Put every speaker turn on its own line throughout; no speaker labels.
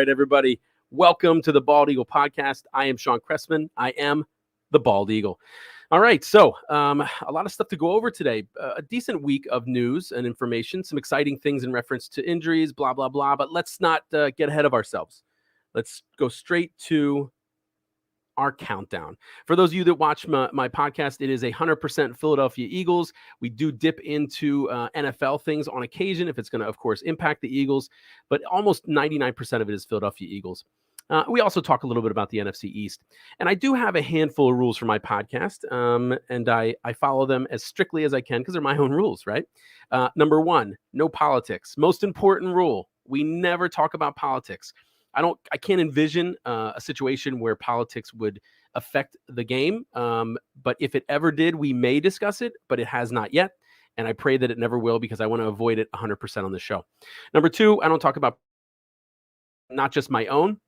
right, everybody. Welcome to the Bald Eagle Podcast. I am Shawn Cressman. I am the Bald Eagle. All right, so a lot of stuff to go over today. A decent week of news and information, some exciting things in reference to injuries, blah, blah, blah. But let's not get ahead of ourselves. Let's go straight to our countdown. For those of you that watch my podcast, it is 100% Philadelphia Eagles. We do dip into NFL things on occasion if it's going to, of course, impact the Eagles, but almost 99% of it is Philadelphia Eagles. We also talk a little bit about the NFC East. And I do have a handful of rules for my podcast, and I follow them as strictly as I can because they're my own rules, right? Number one, no politics. Most important rule, we never talk about politics. I can't envision a situation where politics would affect the game. But if it ever did, we may discuss it, but it has not yet. And I pray that it never will because I want to avoid it 100% on the show. Number two, I don't talk about not just my own,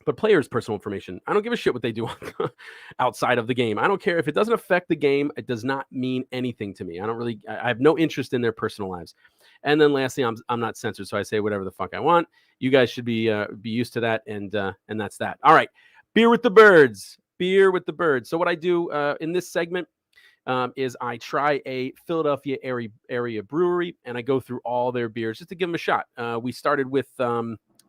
but players' personal information. I don't give a shit what they do outside of the game. I don't care if it doesn't affect the game. It does not mean anything to me. I have no interest in their personal lives. And then lastly, I'm not censored, so I say whatever the fuck I want. You guys should be used to that, and that's that. All right, beer with the birds. Beer with the birds. So what I do in this segment is I try a Philadelphia area brewery, and I go through all their beers just to give them a shot. We started with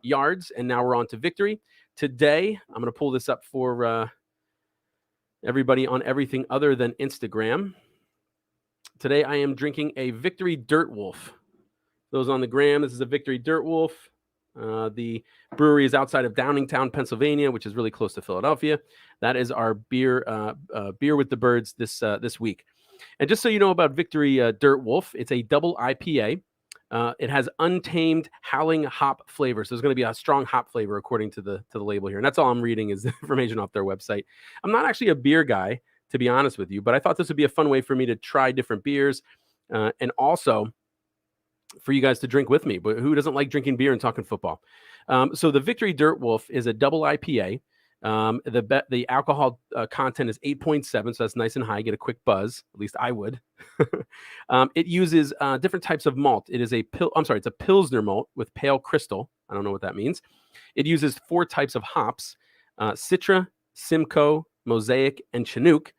Yards, and now we're on to Victory. Today, I'm going to pull this up for everybody on everything other than Instagram. Today, I am drinking a Victory Dirtwolf. Those on the gram, this is a Victory Dirtwolf. The brewery is outside of Downingtown, Pennsylvania, which is really close to Philadelphia. That is our beer with the birds this week. And just so you know about Victory Dirtwolf, it's a double IPA. It has untamed howling hop flavor. So there's going to be a strong hop flavor according to the label here. And that's all I'm reading is the information off their website. I'm not actually a beer guy, to be honest with you, but I thought this would be a fun way for me to try different beers and also for you guys to drink with me. But who doesn't like drinking beer and talking football? So the Victory Dirtwolf is a double IPA. The alcohol content is 8.7, so that's nice and high. Get a quick buzz. At least I would. It uses different types of malt. It's a Pilsner malt with pale crystal. I don't know what that means. It uses 4 types of hops: Citra, Simcoe, Mosaic, and Chinook.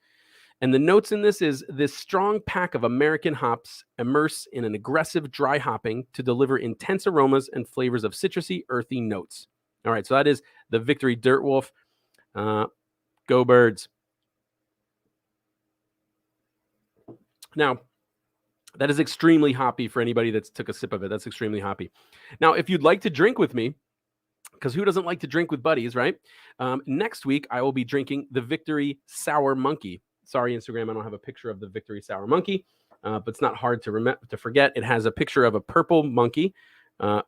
And the notes in this is this strong pack of American hops immerse in an aggressive dry hopping to deliver intense aromas and flavors of citrusy, earthy notes. All right, so that is the Victory Dirtwolf. Go Birds. Now, that is extremely hoppy for anybody that's took a sip of it. That's extremely hoppy. Now, if you'd like to drink with me, because who doesn't like to drink with buddies, right? Next week, I will be drinking the Victory Sour Monkey. Sorry, Instagram, I don't have a picture of the Victory Sour Monkey, but it's not hard to forget. It has a picture of a purple monkey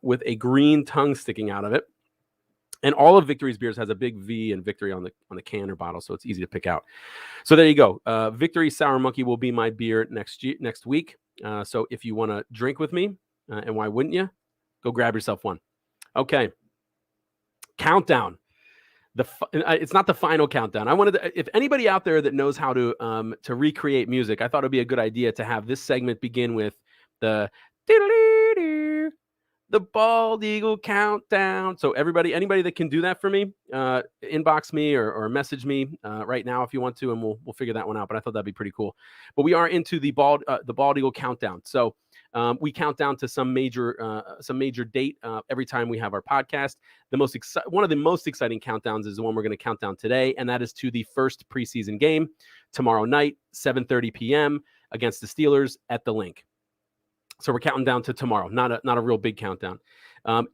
with a green tongue sticking out of it. And all of Victory's beers has a big V and Victory on the can or bottle, so it's easy to pick out. So there you go. Victory Sour Monkey will be my beer next week. So if you want to drink with me, and why wouldn't you? Go grab yourself one. Okay. Countdown. It's not the final countdown. I wanted to, if anybody out there that knows how to recreate music, I thought it'd be a good idea to have this segment begin with the Bald Eagle countdown. So anybody that can do that for me, inbox me or message me right now if you want to, and we'll figure that one out. But I thought that'd be pretty cool. But we are into the Bald Eagle countdown. So we count down to some major date every time we have our podcast. One of the most exciting countdowns is the one we're going to count down today, and that is to the first preseason game tomorrow night, 7:30 p.m. against the Steelers at the Link. So we're counting down to tomorrow, not a real big countdown.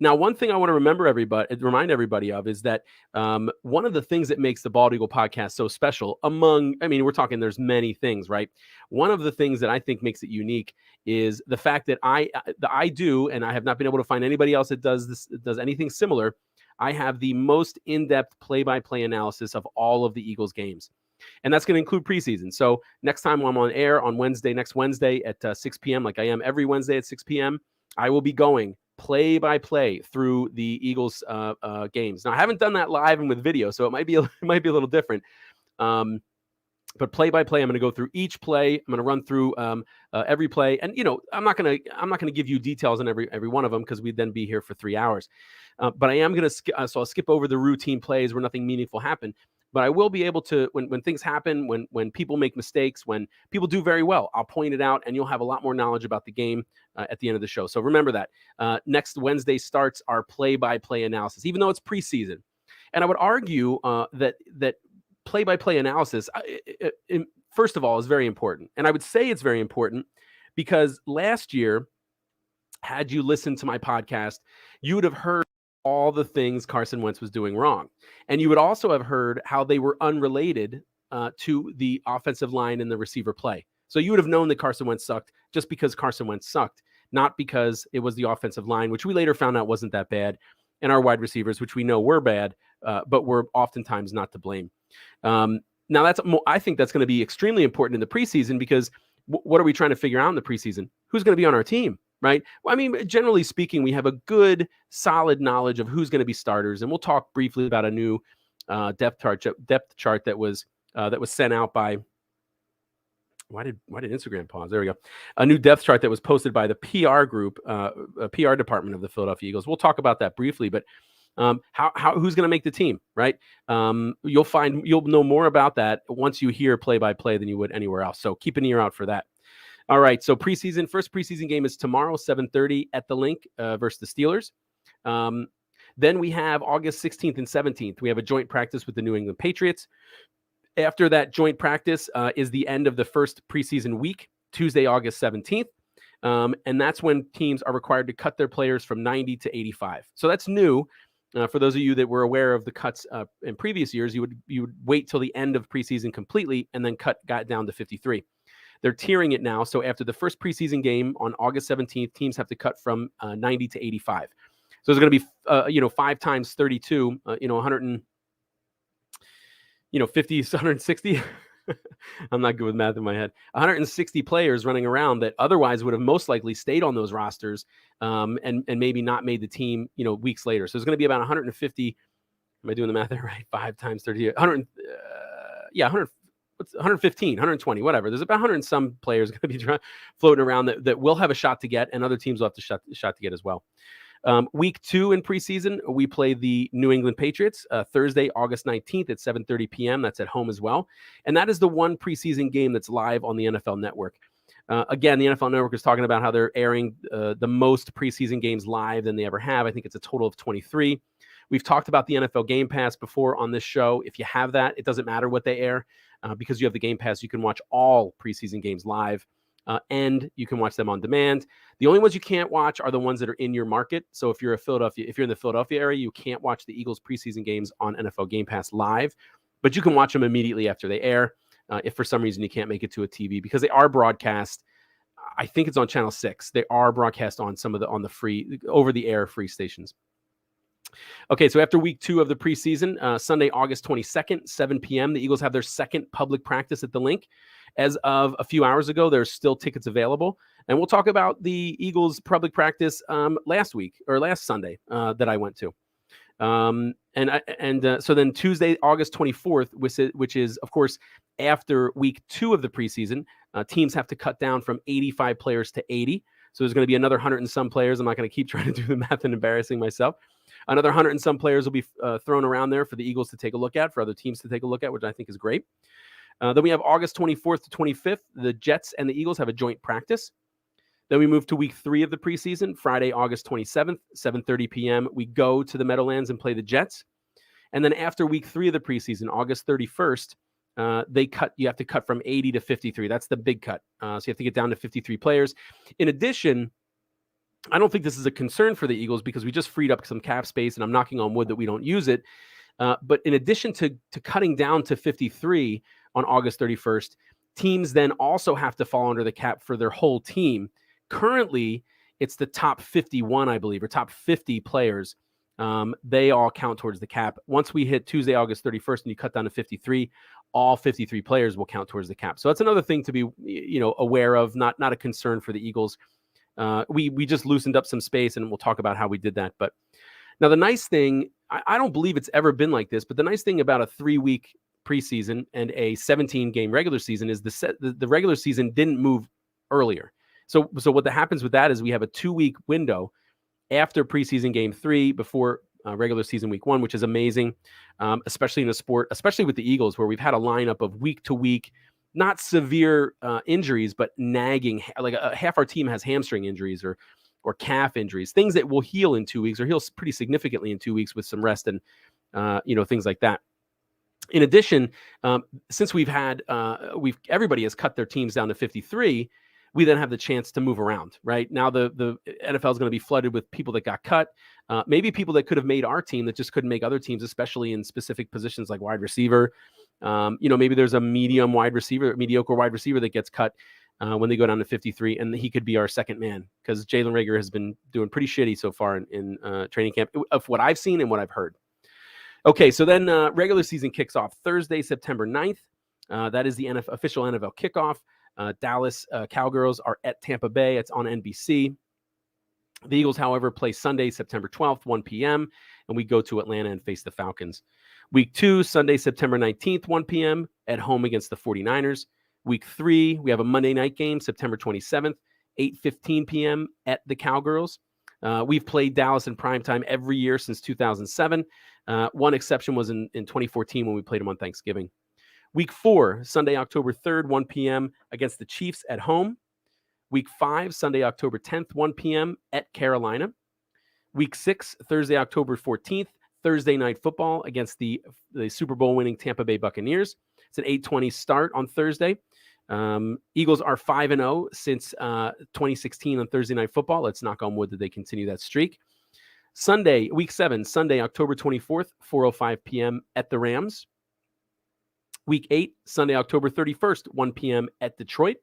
Now, one thing I want to remind everybody of is that one of the things that makes the Bald Eagle podcast so special we're talking, there's many things, right? One of the things that I think makes it unique is the fact that I do, and I have not been able to find anybody else that does anything similar. I have the most in-depth play-by-play analysis of all of the Eagles games. And that's going to include preseason. So next time I'm on air on next Wednesday at 6 p.m., like I am every Wednesday at 6 p.m., I will be going play-by-play through the Eagles games. Now, I haven't done that live and with video, so it might be a little different. But play by play, I'm going to go through each play. I'm going to run through every play, and I'm not going to give you details on every one of them because we'd then be here for 3 hours. But I am going to so I'll skip over the routine plays where nothing meaningful happened. But I will be able to, when things happen, when people make mistakes, when people do very well, I'll point it out, and you'll have a lot more knowledge about the game at the end of the show. So remember that. Next Wednesday starts our play-by-play analysis, even though it's preseason. And I would argue that play-by-play analysis, first of all, is very important. And I would say it's very important because last year, had you listened to my podcast, you would have heard all the things Carson Wentz was doing wrong. And you would also have heard how they were unrelated to the offensive line and the receiver play. So you would have known that Carson Wentz sucked just because Carson Wentz sucked, not because it was the offensive line, which we later found out wasn't that bad, and our wide receivers, which we know were bad, but were oftentimes not to blame. Now, I think that's going to be extremely important in the preseason because what are we trying to figure out in the preseason? Who's going to be on our team, right? Well, I mean, generally speaking, we have a good, solid knowledge of who's going to be starters, and we'll talk briefly about a new depth chart that was sent out by. Why did Instagram pause? There we go. A new depth chart that was posted by the PR group, PR department of the Philadelphia Eagles. We'll talk about that briefly, but who's going to make the team, right? You'll know more about that once you hear play by play than you would anywhere else. So keep an ear out for that. All right. So first preseason game is tomorrow, 7:30 at the Link versus the Steelers. Then we have August 16th and 17th. We have a joint practice with the New England Patriots. After that joint practice is the end of the first preseason week, Tuesday, August 17th. And that's when teams are required to cut their players from 90 to 85. So that's new. For those of you that were aware of the cuts in previous years, you would wait till the end of preseason completely and then got down to 53. They're tiering it now. So after the first preseason game on August 17th, teams have to cut from 90 to 85. So it's going to be 5 times 32, 100 50, 160. I'm not good with math in my head. 160 players running around that otherwise would have most likely stayed on those rosters and maybe not made the team, weeks later. So it's going to be about 150. Am I doing the math there right? 5 times 30. 100. 115, 120, whatever. There's about 100 and some players going to be floating around that will have a shot to get, and other teams will have to shot to get as well. Week 2 in preseason, we play the New England Patriots Thursday, August 19th at 7:30 p.m. That's at home as well. And that is the one preseason game that's live on the NFL Network. Again, the NFL Network is talking about how they're airing the most preseason games live than they ever have. I think it's a total of 23. We've talked about the NFL Game Pass before on this show. If you have that, it doesn't matter what they air because you have the Game Pass. You can watch all preseason games live. And you can watch them on demand. The only ones you can't watch are the ones that are in your market. So if you're in the Philadelphia area, you can't watch the Eagles preseason games on NFL Game Pass live, but you can watch them immediately after they air. If for some reason you can't make it to a TV, because they are broadcast, I think it's on Channel 6. They are broadcast on on the free over-the-air free stations. Okay, so after week 2 of the preseason, Sunday, August 22nd, 7 p.m., the Eagles have their second public practice at the Link. As of a few hours ago, there's still tickets available. And we'll talk about the Eagles public practice last Sunday that I went to. So then Tuesday, August 24th, which is, of course, after week 2 of the preseason, teams have to cut down from 85 players to 80. So there's going to be another 100 and some players. I'm not going to keep trying to do the math and embarrassing myself. Another 100 and some players will be thrown around there for the Eagles to take a look at, for other teams to take a look at, which I think is great. Then we have August 24th to 25th. The Jets and the Eagles have a joint practice. Then we move to week 3 of the preseason, Friday, August 27th, 7:30 p.m. We go to the Meadowlands and play the Jets. And then after week 3 of the preseason, August 31st, you have to cut from 80 to 53. That's the big cut. So you have to get down to 53 players. In addition, I don't think this is a concern for the Eagles because we just freed up some cap space, and I'm knocking on wood that we don't use it. But in addition to cutting down to 53 on August 31st, teams then also have to fall under the cap for their whole team. Currently, it's the top 51, I believe, or top 50 players. They all count towards the cap. Once we hit Tuesday, August 31st, and you cut down to 53, all 53 players will count towards the cap. So that's another thing to be, aware of. Not a concern for the Eagles. We just loosened up some space, and we'll talk about how we did that. But now the nice thing, I don't believe it's ever been like this, but the nice thing about a 3-week preseason and a 17-game regular season is the regular season didn't move earlier. So what happens with that is we have a 2-week window after preseason game 3 before regular season week 1, which is amazing, especially in a sport, especially with the Eagles, where we've had a lineup of week to week, not severe injuries, but nagging. Like half our team has hamstring injuries or calf injuries, things that will heal in 2 weeks or heal pretty significantly in 2 weeks with some rest and things like that. In addition, since everybody has cut their teams down to 53, we then have the chance to move around. Right now, the NFL is going to be flooded with people that got cut, maybe people that could have made our team that just couldn't make other teams, especially in specific positions like wide receiver. Maybe there's a mediocre wide receiver that gets cut when they go down to 53, and he could be our second man because Jalen Reagor has been doing pretty shitty so far in training camp of what I've seen and what I've heard. Okay, so then regular season kicks off Thursday, September 9th. That is the official NFL kickoff. Dallas Cowgirls are at Tampa Bay. It's on NBC. The Eagles, however, play Sunday, September 12th, 1 p.m., and we go to Atlanta and face the Falcons. Week 2, Sunday, September 19th, 1 p.m., at home against the 49ers. Week 3, we have a Monday night game, September 27th, 8:15 p.m. at the Cowgirls. We've played Dallas in primetime every year since 2007. One exception was in 2014 when we played them on Thanksgiving. Week 4, Sunday, October 3rd, 1 p.m. against the Chiefs at home. Week 5, Sunday, October 10th, 1 p.m. at Carolina. Week 6, Thursday, October 14th, Thursday night football against the Super Bowl winning Tampa Bay Buccaneers. It's an 8:20 start on Thursday. Eagles are 5-0 since 2016 on Thursday night football. Let's knock on wood that they continue that streak. Sunday, week 7, Sunday, October 24th, 4:05 p.m. at the Rams. Week 8, Sunday, October 31st, 1 p.m. at Detroit.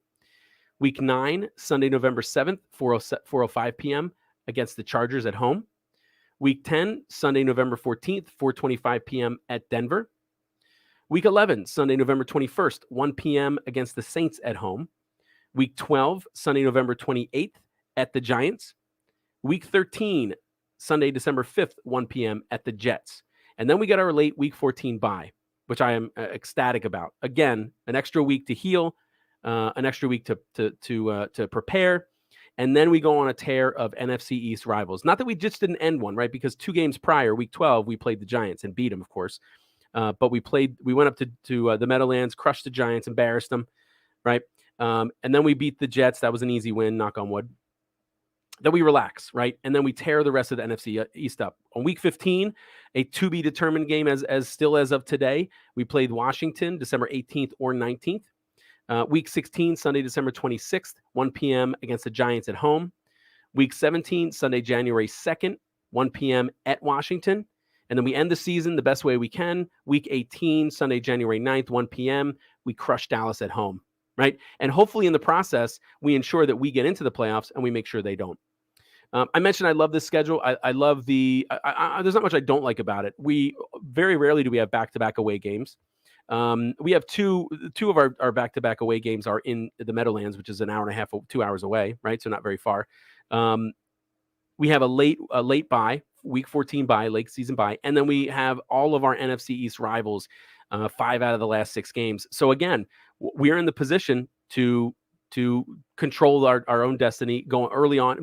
Week 9, Sunday, November 7th, 4:05 p.m. against the Chargers at home. Week 10, Sunday, November 14th, 4:25 p.m. at Denver. Week 11, Sunday, November 21st, 1 p.m. against the Saints at home. Week 12, Sunday, November 28th at the Giants. Week 13, Sunday, December 5th, 1 p.m. at the Jets. And then we get our late Week 14 bye, which I am ecstatic about. Again, an extra week to heal, an extra week to prepare, and then we go on a tear of NFC East rivals. Not that we just didn't end one, right? Because 2 games prior, Week 12, we played the Giants and beat them, of course. But we went up to the Meadowlands, crushed the Giants, embarrassed them, right? And then we beat the Jets. That was an easy win, knock on wood. Then we relax, right? And then we tear the rest of the NFC East up. On Week 15, a to-be-determined game as of today. We played Washington December 18th or 19th. Week 16, Sunday, December 26th, 1 p.m. against the Giants at home. Week 17, Sunday, January 2nd, 1 p.m. at Washington. And then we end the season the best way we can. Week 18, Sunday, January 9th, 1 p.m., we crush Dallas at home, right? And hopefully in the process, we ensure that we get into the playoffs and we make sure they don't. I mentioned I love this schedule. I love there's not much I don't like about it. We very rarely do we have back-to-back away games. We have two of our back-to-back away games are in the Meadowlands, which is an hour and a half, 2 hours away, right? So not very far. We have a late bye, Week 14 bye, late season bye, and then we have all of our NFC East rivals, 5 out of the last 6 games. So again, we're in the position to control our own destiny going early on,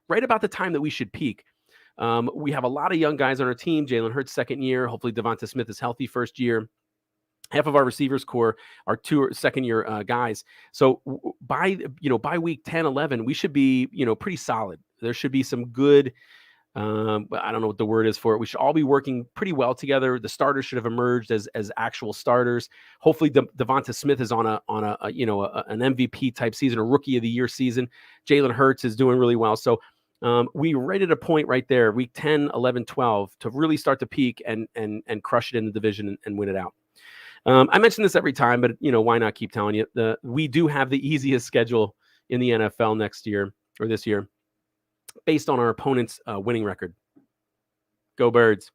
right about the time that we should peak. We have a lot of young guys on our team. Jalen Hurts second year. Hopefully Devonta Smith is healthy first year. Half of our receivers core are second year guys. So by week 10, 11, we should be, pretty solid. There should be some good, I don't know what the word is for it. We should all be working pretty well together. The starters should have emerged as actual starters. Hopefully Devonta Smith is on an MVP type season, a rookie of the year season. Jalen Hurts is doing really well. So we right at a point right there, week 10, 11, 12, to really start to peak and crush it in the division and win it out. I mention this every time, but why not keep telling you? We do have the easiest schedule in the NFL this year, based on our opponent's winning record. Go Birds!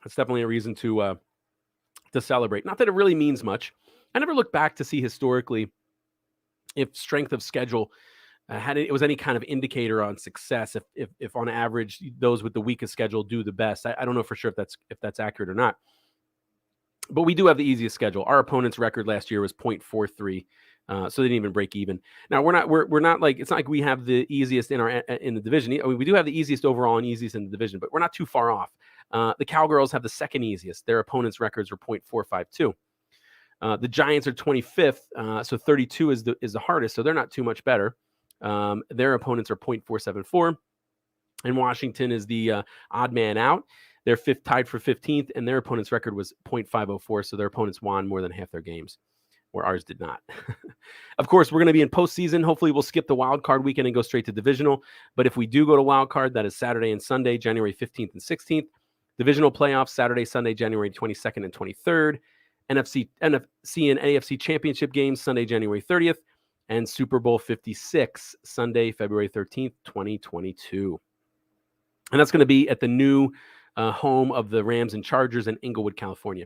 That's definitely a reason to celebrate. Not that it really means much. I never look back to see historically if strength of schedule it was any kind of indicator on success, if on average those with the weakest schedule do the best. I don't know for sure if that's accurate or not. But we do have the easiest schedule. Our opponent's record last year was .43, so they didn't even break even. Now we're not like, it's not like we have the easiest in the division. I mean, we do have the easiest overall and easiest in the division, but we're not too far off. The Cowgirls have the second easiest. Their opponent's records are .452. The Giants are 25th, so 32 is the hardest, so they're not too much better. Their opponents are .474, and Washington is the odd man out. They're tied for 15th, and their opponent's record was .504, so their opponents won more than half their games, where ours did not. Of course, we're going to be in postseason. Hopefully, we'll skip the wild card weekend and go straight to divisional. But if we do go to wild card, that is Saturday and Sunday, January 15th and 16th. Divisional playoffs, Saturday, Sunday, January 22nd and 23rd. NFC and AFC championship games, Sunday, January 30th. And Super Bowl 56, Sunday, February 13th, 2022. And that's going to be at the new home of the Rams and Chargers in Inglewood, California.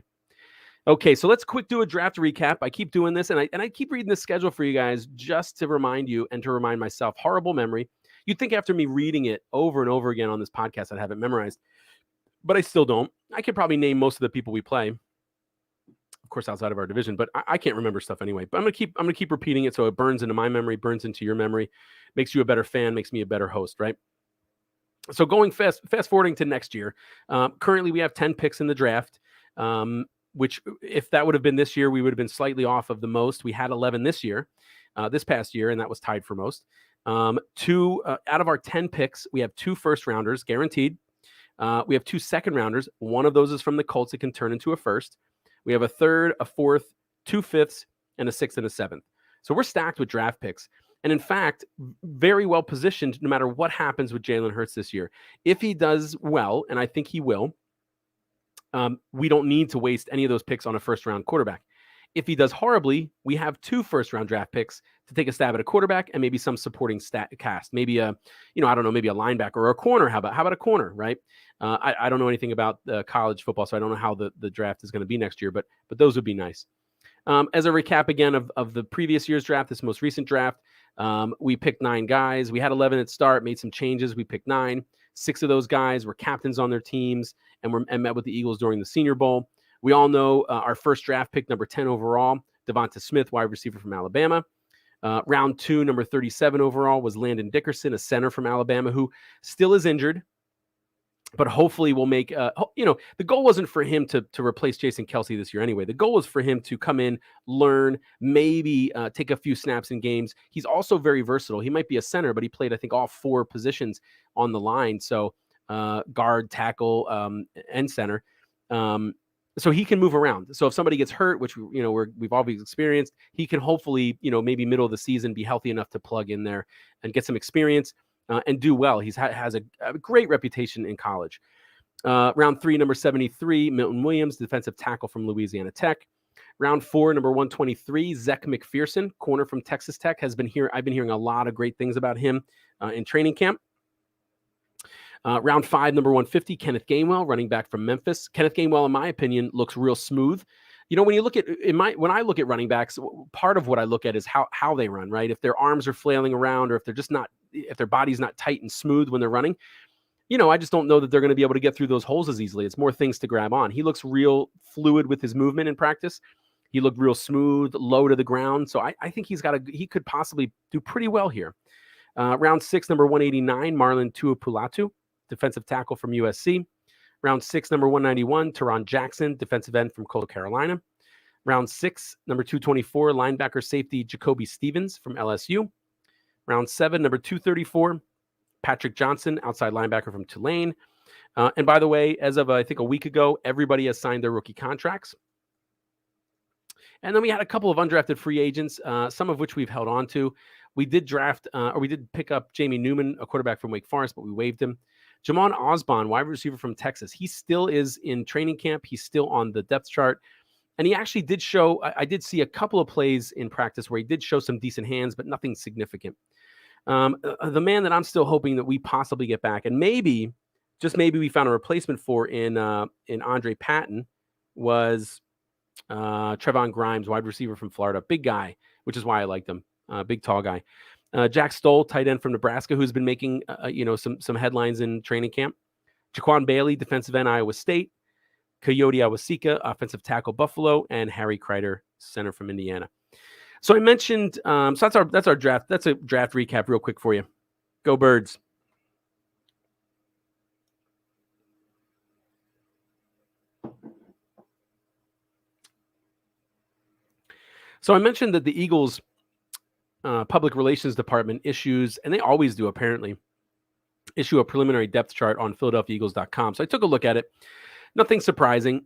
Okay, so let's quick do a draft recap. I keep doing this, and I keep reading the schedule for you guys just to remind you and to remind myself. Horrible memory. You'd think after me reading it over and over again on this podcast, I'd have it memorized, but I still don't. I could probably name most of the people we play, of course, outside of our division, but I can't remember stuff anyway. But I'm gonna keep repeating it so it burns into my memory, burns into your memory, makes you a better fan, makes me a better host, right? So going fast forwarding to next year, currently we have 10 picks in the draft, which if that would have been this year, we would have been slightly off of the most. We had 11 this year, this past year, and that was tied for most. Out of our 10 picks, we have 2 first rounders guaranteed. We have 2 second rounders. One of those is from the Colts. It can turn into a first. We have a third, a fourth, 2 fifths, and a 6th and a 7th. So we're stacked with draft picks. And in fact, very well positioned no matter what happens with Jalen Hurts this year. If he does well, and I think he will, we don't need to waste any of those picks on a first-round quarterback. If he does horribly, we have 2 first-round draft picks to take a stab at a quarterback and maybe some supporting cast. Maybe maybe a linebacker or a corner. How about a corner, right? I don't know anything about college football, so I don't know how the draft is going to be next year, but those would be nice. As a recap again of the previous year's draft, this most recent draft, we picked 9 guys. We had 11 at start, made some changes. We picked 9. 6 of those guys were captains on their teams and met with the Eagles during the Senior Bowl. We all know our first draft pick, number 10 overall, Devonta Smith, wide receiver from Alabama. Round 2, number 37 overall, was Landon Dickerson, a center from Alabama, who still is injured, but hopefully will make, the goal wasn't for him to replace Jason Kelce this year anyway. The goal was for him to come in, learn, maybe take a few snaps in games. He's also very versatile. He might be a center, but he played, I think, all 4 positions on the line. So guard, tackle, and center. So he can move around. So if somebody gets hurt, which we've always experienced, he can hopefully, maybe middle of the season, be healthy enough to plug in there and get some experience and do well. He has a great reputation in college. Round 3, number 73, Milton Williams, defensive tackle from Louisiana Tech. Round 4, number 123, Zech McPherson, corner from Texas Tech, has been here. I've been hearing a lot of great things about him in training camp. Round 5, number 150, Kenneth Gainwell, running back from Memphis. Kenneth Gainwell, in my opinion, looks real smooth. When you look at when I look at running backs, part of what I look at is how they run, right? If their arms are flailing around, or if they're just not, if their body's not tight and smooth when they're running, I just don't know that they're going to be able to get through those holes as easily. It's more things to grab on. He looks real fluid with his movement in practice. He looked real smooth, low to the ground. So I think he could possibly do pretty well here. Round 6, number 189, Marlon Tuapulatu, defensive tackle from USC. Round 6, number 191, Teron Jackson, defensive end from Coastal Carolina. Round 6, number 224, linebacker safety Jacoby Stevens from LSU. Round 7, number 234, Patrick Johnson, outside linebacker from Tulane. And by the way, as of I think a week ago, everybody has signed their rookie contracts. And then we had a couple of undrafted free agents, some of which we've held on to. We did pick up Jamie Newman, a quarterback from Wake Forest, but we waived him. Jamon Osborne, wide receiver from Texas. He still is in training camp. He's still on the depth chart. And he actually did show, I did see a couple of plays in practice where he did show some decent hands, but nothing significant. The man that I'm still hoping that we possibly get back, and maybe, just maybe, we found a replacement for in Andre Patton, was Trevon Grimes, wide receiver from Florida. Big guy, which is why I liked him. Big, tall guy. Jack Stoll, tight end from Nebraska, who's been making some headlines in training camp. Jaquan Bailey, defensive end, Iowa State. Coyote Awasika, offensive tackle, Buffalo, and Harry Kreider, center from Indiana. So I mentioned, so that's our draft. That's a draft recap real quick for you. Go Birds. So I mentioned that the Eagles public relations department issues, and they always do apparently, issue a preliminary depth chart on PhiladelphiaEagles.com. So I took a look at it. Nothing surprising.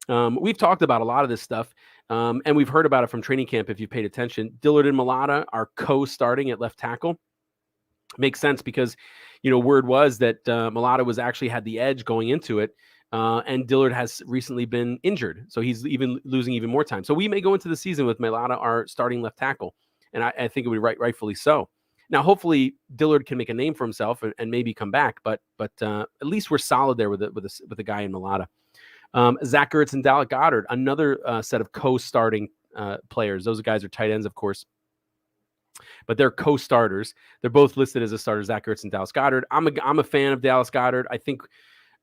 We've talked about a lot of this stuff, and we've heard about it from training camp if you've paid attention. Dillard and Mulata are co-starting at left tackle. Makes sense because, word was that Mulata was actually had the edge going into it, and Dillard has recently been injured, so he's losing even more time. So we may go into the season with Mulata, our starting left tackle, and I think it would be rightfully so. Now, hopefully, Dillard can make a name for himself and maybe come back, but at least we're solid there with a guy in Mulata. Zach Ertz and Dallas Goedert, another set of co-starting players. Those guys are tight ends, of course, but they're co-starters. They're both listed as a starter, Zach Ertz and Dallas Goedert. I'm a fan of Dallas Goedert. I think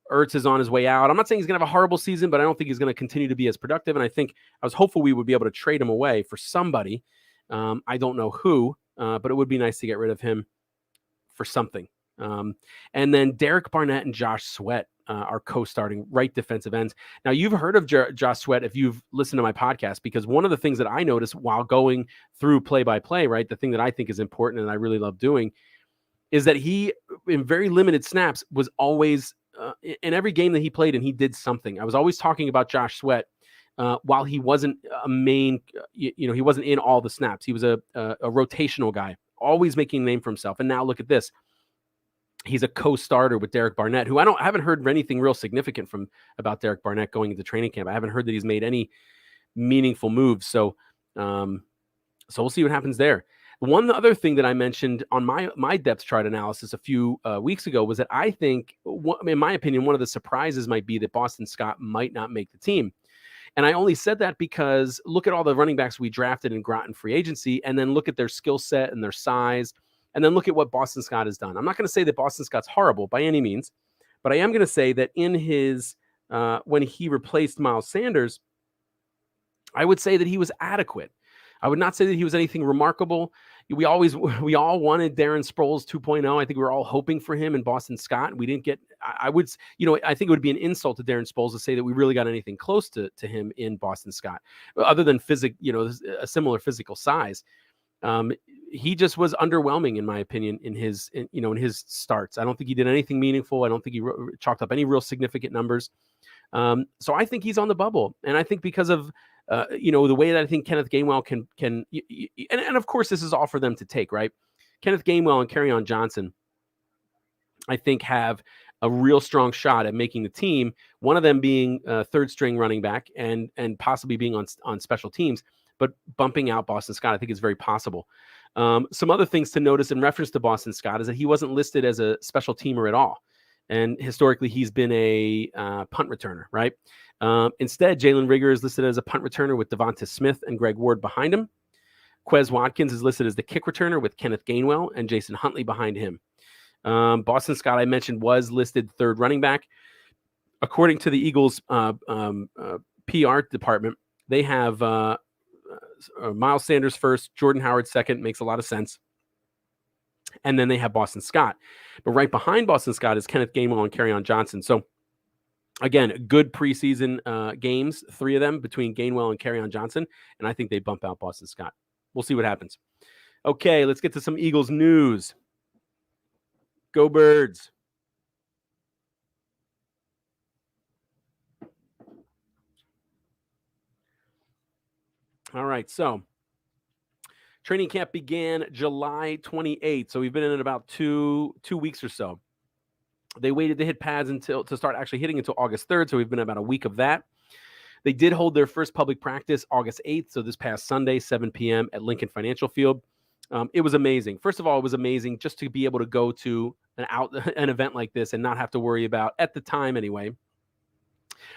Ertz is on his way out. I'm not saying he's going to have a horrible season, but I don't think he's going to continue to be as productive. And I think I was hopeful we would be able to trade him away for somebody. I don't know who, but it would be nice to get rid of him for something. And then Derek Barnett and Josh Sweat are co-starting right defensive ends. Now, you've heard of Josh Sweat if you've listened to my podcast, because one of the things that I noticed while going through play-by-play, right, the thing that I think is important and I really love doing is that he, in very limited snaps, was always in every game that he played and he did something. I was always talking about Josh Sweat while he wasn't a main, he wasn't in all the snaps. He was a rotational guy, always making a name for himself. And now look at this. He's a co-starter with Derek Barnett, who I haven't heard anything real significant about Derek Barnett going into training camp. I haven't heard that he's made any meaningful moves. So we'll see what happens there. One other thing that I mentioned on my depth chart analysis a few weeks ago was that I think, in my opinion, one of the surprises might be that Boston Scott might not make the team. And I only said that because look at all the running backs we drafted in Groton free agency, and then look at their skill set and their size, and then look at what Boston Scott has done. I'm not going to say that Boston Scott's horrible by any means, but I am going to say that in his when he replaced Miles Sanders, I would say that he was adequate. I would not say that he was anything remarkable. We all wanted Darren Sproles 2.0. I think we were all hoping for him in Boston Scott. We didn't get, I think it would be an insult to Darren Sproles to say that we really got anything close to him in Boston Scott, other than a similar physical size. He just was underwhelming, in my opinion, in his starts. I don't think he did anything meaningful. I don't think he chalked up any real significant numbers. So I think he's on the bubble. And I think because of, the way that I think Kenneth Gainwell can and of course this is all for them to take, right? Kenneth Gainwell and Kerryon Johnson, I think, have a real strong shot at making the team. One of them being third string running back and possibly being on special teams, but bumping out Boston Scott, I think is very possible. Some other things to notice in reference to Boston Scott is that he wasn't listed as a special teamer at all. And historically, he's been a punt returner, right? Instead, Jalen Rigger is listed as a punt returner with Devonta Smith and Greg Ward behind him. Quez Watkins is listed as the kick returner with Kenneth Gainwell and Jason Huntley behind him. Boston Scott, I mentioned, was listed third running back. According to the Eagles PR department, they have Miles Sanders first, Jordan Howard second. Makes a lot of sense. And then they have Boston Scott. But right behind Boston Scott is Kenneth Gainwell and Kerryon Johnson. So, again, good preseason games, 3 of them between Gainwell and Kerryon Johnson. And I think they bump out Boston Scott. We'll see what happens. Okay, let's get to some Eagles news. Go Birds. All right, so training camp began July 28th, so we've been in it about two weeks or so. They waited to hit pads to start actually hitting until August 3rd, so we've been about a week of that. They did hold their first public practice August 8th, so this past Sunday, 7 p.m. at Lincoln Financial Field. It was amazing. First of all, it was amazing just to be able to go to an event like this and not have to worry about, at the time anyway,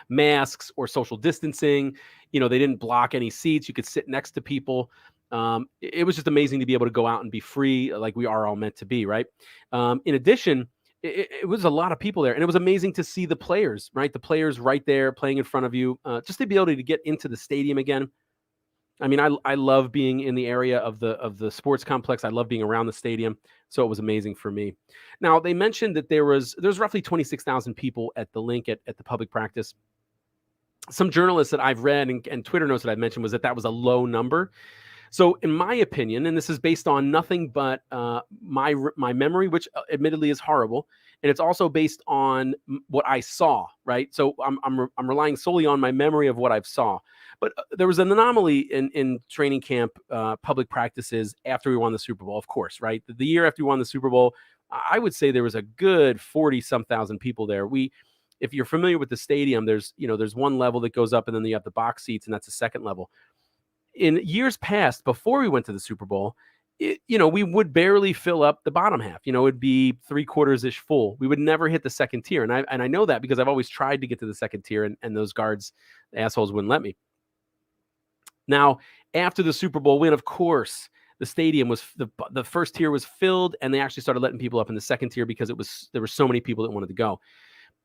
masks or social distancing. They didn't block any seats. You could sit next to people. It was just amazing to be able to go out and be free like we are all meant to be, right? In addition, it was a lot of people there, and it was amazing to see the players, right? The players right there playing in front of you, just to be able to get into the stadium again. I mean, I love being in the area of the sports complex. I love being around the stadium, so it was amazing for me. Now, they mentioned that there's roughly 26,000 people at the link at the public practice. Some journalists that I've read and Twitter notes that I've mentioned was that was a low number. So, in my opinion, and this is based on nothing but my memory, which admittedly is horrible, and it's also based on what I saw. Right, so I'm relying solely on my memory of what I've saw. But there was an anomaly in training camp, public practices after we won the Super Bowl. Of course, right, the year after we won the Super Bowl, I would say there was a good 40-some thousand people there. If you're familiar with the stadium, there's one level that goes up, and then you have the box seats, and that's the second level. In years past, before we went to the Super Bowl, we would barely fill up the bottom half. It'd be 3/4-ish full. We would never hit the second tier. And I know that because I've always tried to get to the second tier, and those guards, the assholes, wouldn't let me. Now, after the Super Bowl win, of course, the stadium was the first tier was filled, and they actually started letting people up in the second tier because there were so many people that wanted to go.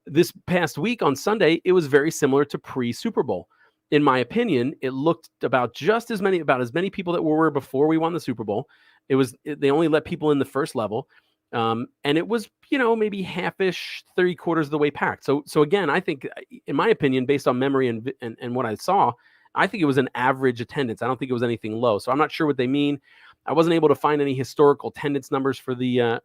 This past week on Sunday, it was very similar to pre-Super Bowl. In my opinion, it looked about as many people that were before we won the Super Bowl. They only let people in the first level. And it was, maybe half-ish, 3/4 of the way packed. So again, I think, in my opinion, based on memory and what I saw, I think it was an average attendance. I don't think it was anything low. So I'm not sure what they mean. I wasn't able to find any historical attendance numbers for the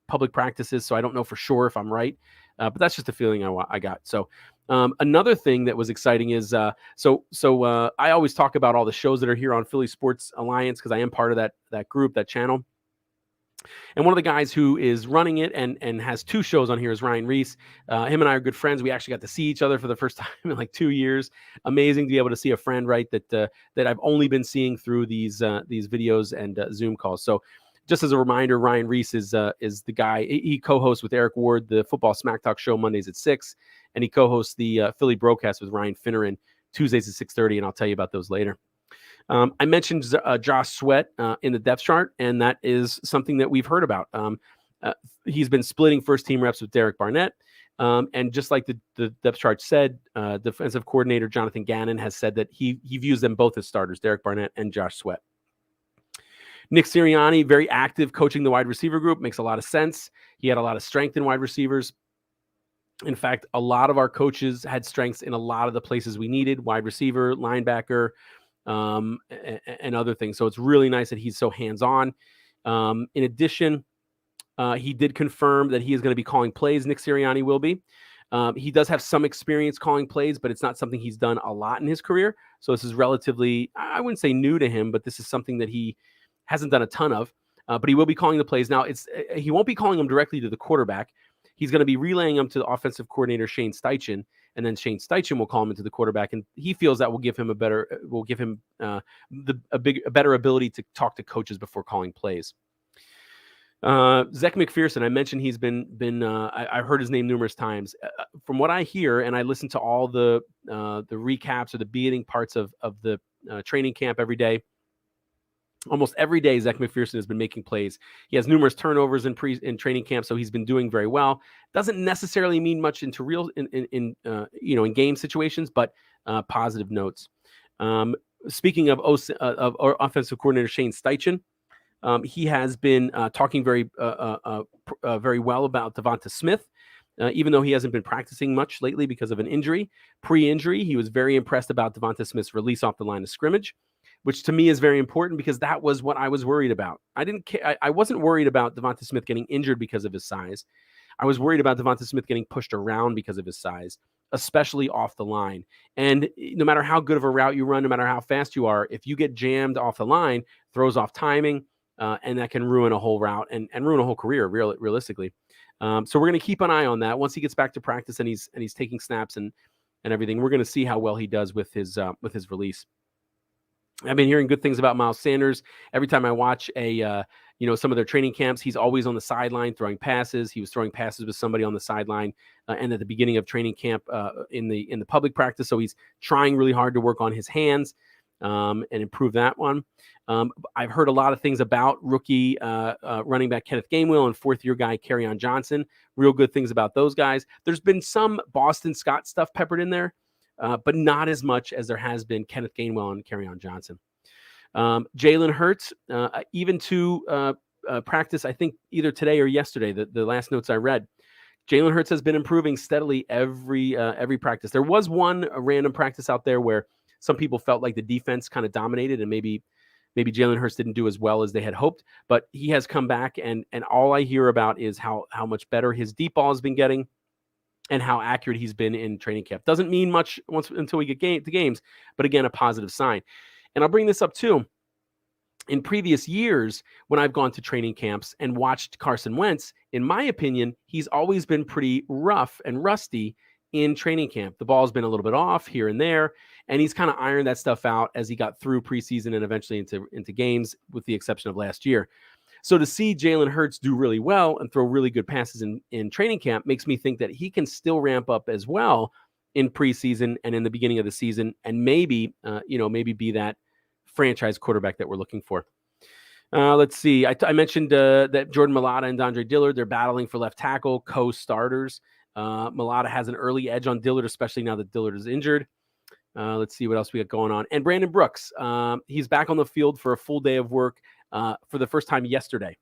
public practices, so I don't know for sure if I'm right. But that's just a feeling I got. So another thing that was exciting is I always talk about all the shows that are here on Philly Sports Alliance because I am part of that group, that channel. And one of the guys who is running it and has 2 shows on here is Ryan Reese. Him and I are good friends. We actually got to see each other for the first time in like 2 years. Amazing to be able to see a friend, right, that I've only been seeing through these videos and Zoom calls. So just as a reminder, Ryan Reese is the guy. He co-hosts with Eric Ward the Football Smack Talk show Mondays at 6, and he co-hosts the Philly Broadcast with Ryan Finneran Tuesdays at 6:30, and I'll tell you about those later. I mentioned Josh Sweat in the depth chart, and that is something that we've heard about. He's been splitting first-team reps with Derek Barnett, and just like the depth chart said, defensive coordinator Jonathan Gannon has said that he views them both as starters, Derek Barnett and Josh Sweat. Nick Sirianni, very active coaching the wide receiver group, makes a lot of sense. He had a lot of strength in wide receivers. In fact, a lot of our coaches had strengths in a lot of the places we needed, wide receiver, linebacker, and other things. So it's really nice that he's so hands-on. In addition, he did confirm that he is going to be calling plays. Nick Sirianni will be. He does have some experience calling plays, but it's not something he's done a lot in his career. So this is relatively, I wouldn't say new to him, but this is something that he hasn't done a ton of. But he will be calling the plays. Now, he won't be calling them directly to the quarterback. He's going to be relaying them to the offensive coordinator, Shane Steichen, and then Shane Steichen will call him into the quarterback. And he feels that will give him a better ability to talk to coaches before calling plays. Zech McPherson, I mentioned he's been I've heard his name numerous times. From what I hear, and I listen to all the recaps or the beginning parts of the training camp every day. Almost every day, Zech McPherson has been making plays. He has numerous turnovers in training camp, so he's been doing very well. Doesn't necessarily mean much into real in game situations, but positive notes. Speaking of offensive coordinator Shane Steichen, he has been talking very well about Devonta Smith, even though he hasn't been practicing much lately because of an injury. Pre-injury, he was very impressed about Devonta Smith's release off the line of scrimmage, which to me is very important because that was what I was worried about. I wasn't worried about Devonta Smith getting injured because of his size. I was worried about Devonta Smith getting pushed around because of his size, especially off the line. And no matter how good of a route you run, no matter how fast you are, if you get jammed off the line, throws off timing, and that can ruin a whole route and ruin a whole career, realistically. So we're going to keep an eye on that. Once he gets back to practice and he's taking snaps and everything, we're going to see how well he does with his release. I've been hearing good things about Miles Sanders. Every time I watch some of their training camps, he's always on the sideline throwing passes. He was throwing passes with somebody on the sideline and at the beginning of training camp in the public practice. So he's trying really hard to work on his hands. and improve that one. I've heard a lot of things about rookie running back Kenneth Gainwell and fourth-year guy Kerryon Johnson. Real good things about those guys. There's been some Boston Scott stuff peppered in there, but not as much as there has been Kenneth Gainwell and Kerryon Johnson. Jalen Hurts, even to practice, I think either today or yesterday, the last notes I read, Jalen Hurts has been improving steadily every practice. There was one random practice out there where some people felt like the defense kind of dominated and maybe Jalen Hurts didn't do as well as they had hoped, but he has come back, and all I hear about is how much better his deep ball has been getting and how accurate he's been in training camp. Doesn't mean much until we get to games, but again, a positive sign. And I'll bring this up too. In previous years, when I've gone to training camps and watched Carson Wentz, in my opinion, he's always been pretty rough and rusty in training camp. The ball's been a little bit off here and there, and he's kind of ironed that stuff out as he got through preseason and eventually into games, with the exception of last year. So to see Jalen Hurts do really well and throw really good passes in training camp makes me think that he can still ramp up as well in preseason and in the beginning of the season, and maybe be that franchise quarterback that we're looking for. Let's see. I mentioned that Jordan Mailata and Dondre Dillard, they're battling for left tackle, co-starters. Mailata has an early edge on Dillard, especially now that Dillard is injured. Let's see what else we got going on. And Brandon Brooks, he's back on the field for a full day of work for the first time yesterday.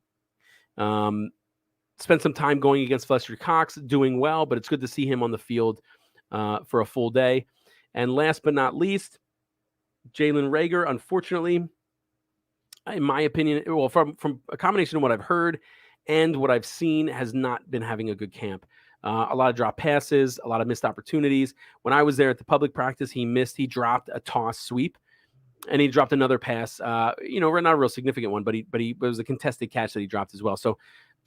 Spent some time going against Fletcher Cox, doing well, but it's good to see him on the field for a full day. And last but not least, Jalen Reagor, unfortunately, in my opinion, well, from a combination of what I've heard and what I've seen, has not been having a good camp. A lot of drop passes, a lot of missed opportunities. When I was there at the public practice, he dropped a toss sweep, and he dropped another pass. Not a real significant one, but it was a contested catch that he dropped as well. So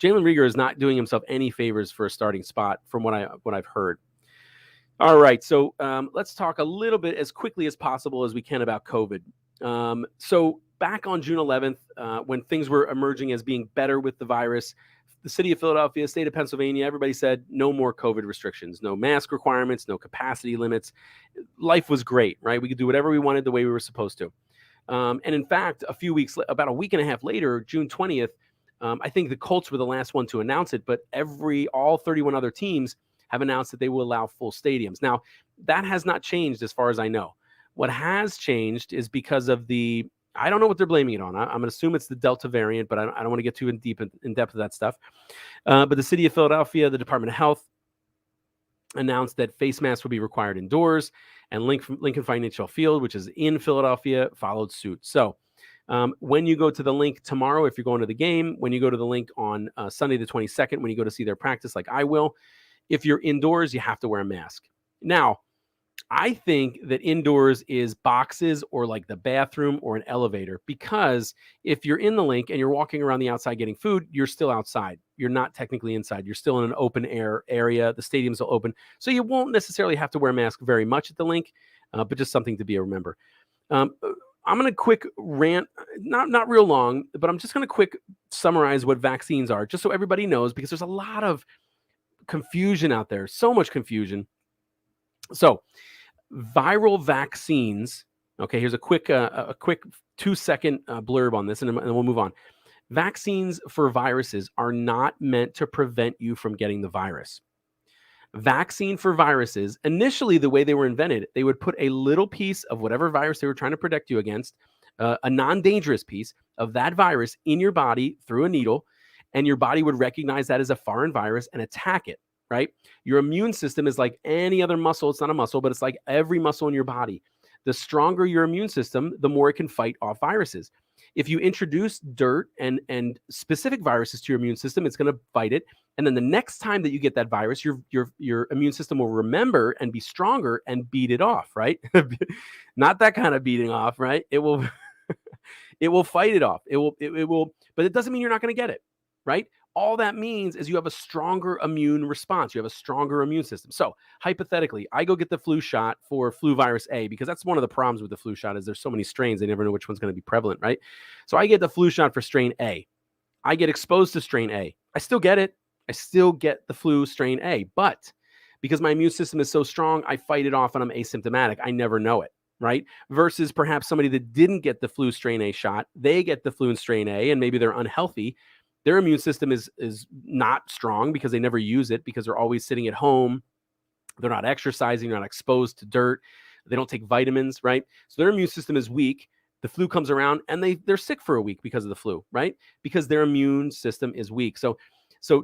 Jalen Reagor is not doing himself any favors for a starting spot, from what I've heard. All right, so let's talk a little bit as quickly as possible as we can about COVID. So back on June 11th, when things were emerging as being better with the virus, the city of Philadelphia, state of Pennsylvania, everybody said no more COVID restrictions, no mask requirements, no capacity limits. Life was great, right? We could do whatever we wanted the way we were supposed to. And in fact, about a week and a half later, June 20th, I think the Colts were the last one to announce it, but all 31 other teams have announced that they will allow full stadiums. Now, that has not changed as far as I know. What has changed is because of I don't know what they're blaming it on. I'm going to assume it's the Delta variant, but I don't want to get too in depth of that stuff. But the city of Philadelphia, the Department of Health, announced that face masks will be required indoors, and Lincoln Financial Field, which is in Philadelphia, followed suit. So when you go to the link tomorrow, if you're going to the game, when you go to the link on Sunday the 22nd, when you go to see their practice like I will, if you're indoors, you have to wear a mask. Now, I think that indoors is boxes or like the bathroom or an elevator, because if you're in the link and you're walking around the outside getting food, you're still outside. You're not technically inside. You're still in an open air area. The stadiums will open. So you won't necessarily have to wear a mask very much at the link, but just something to remember. I'm going to quick rant, not real long, but I'm just going to quick summarize what vaccines are, just so everybody knows, because there's a lot of confusion out there, so much confusion. So viral vaccines. Okay, here's a quick 2-second blurb on this, and then we'll move on. Vaccines for viruses are not meant to prevent you from getting the virus. Vaccine for viruses, initially the way they were invented, they would put a little piece of whatever virus they were trying to protect you against, a non-dangerous piece of that virus in your body through a needle, and your body would recognize that as a foreign virus and attack it, right? Your immune system is like any other muscle. It's not a muscle, but it's like every muscle in your body. The stronger your immune system, the more it can fight off viruses. If you introduce dirt and specific viruses to your immune system, it's going to fight it. And then the next time that you get that virus, your immune system will remember and be stronger and beat it off, right? Not that kind of beating off, right? It will it will fight it off. It will, but it doesn't mean you're not going to get it, right? All that means is you have a stronger immune response. You have a stronger immune system. So hypothetically, I go get the flu shot for flu virus A, because that's one of the problems with the flu shot is there's so many strains. They never know which one's going to be prevalent, right? So I get the flu shot for strain A. I get exposed to strain A. I still get it. I still get the flu strain A, but because my immune system is so strong, I fight it off and I'm asymptomatic. I never know it, right? Versus perhaps somebody that didn't get the flu strain A shot, they get the flu and strain A, and maybe they're unhealthy. Their immune system is not strong because they never use it, because they're always sitting at home. They're not exercising, they're not exposed to dirt, they don't take vitamins, right? So their immune system is weak. The flu comes around and they're sick for a week because of the flu, right? Because their immune system is weak. So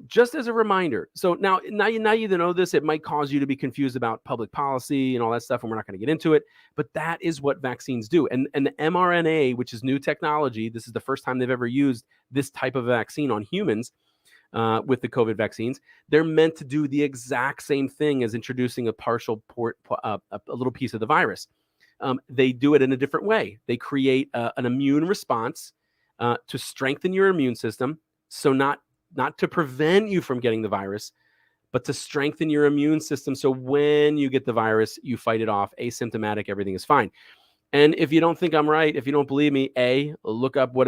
just as a reminder, so now you know this, it might cause you to be confused about public policy and all that stuff, and we're not going to get into it, but that is what vaccines do. And the mRNA, which is new technology, this is the first time they've ever used this type of vaccine on humans with the COVID vaccines. They're meant to do the exact same thing as introducing a little piece of the virus. They do it in a different way. They create an immune response to strengthen your immune system. So not to prevent you from getting the virus, but to strengthen your immune system. So when you get the virus, you fight it off asymptomatic, everything is fine. And if you don't think I'm right, if you don't believe me, look up what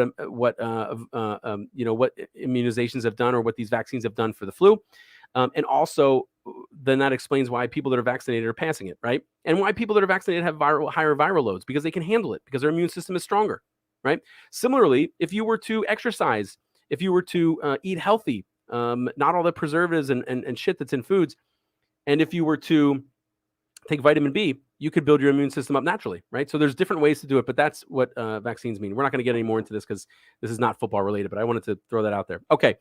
immunizations have done or what these vaccines have done for the flu. And also, then that explains why people that are vaccinated are passing it, right? And why people that are vaccinated have higher viral loads, because they can handle it, because their immune system is stronger, right? Similarly, if you were to exercise, if you were to eat healthy, not all the preservatives and shit that's in foods, and if you were to take vitamin B, you could build your immune system up naturally, right? So there's different ways to do it, but that's what vaccines mean. We're not going to get any more into this because this is not football related, but I wanted to throw that out there. Okay.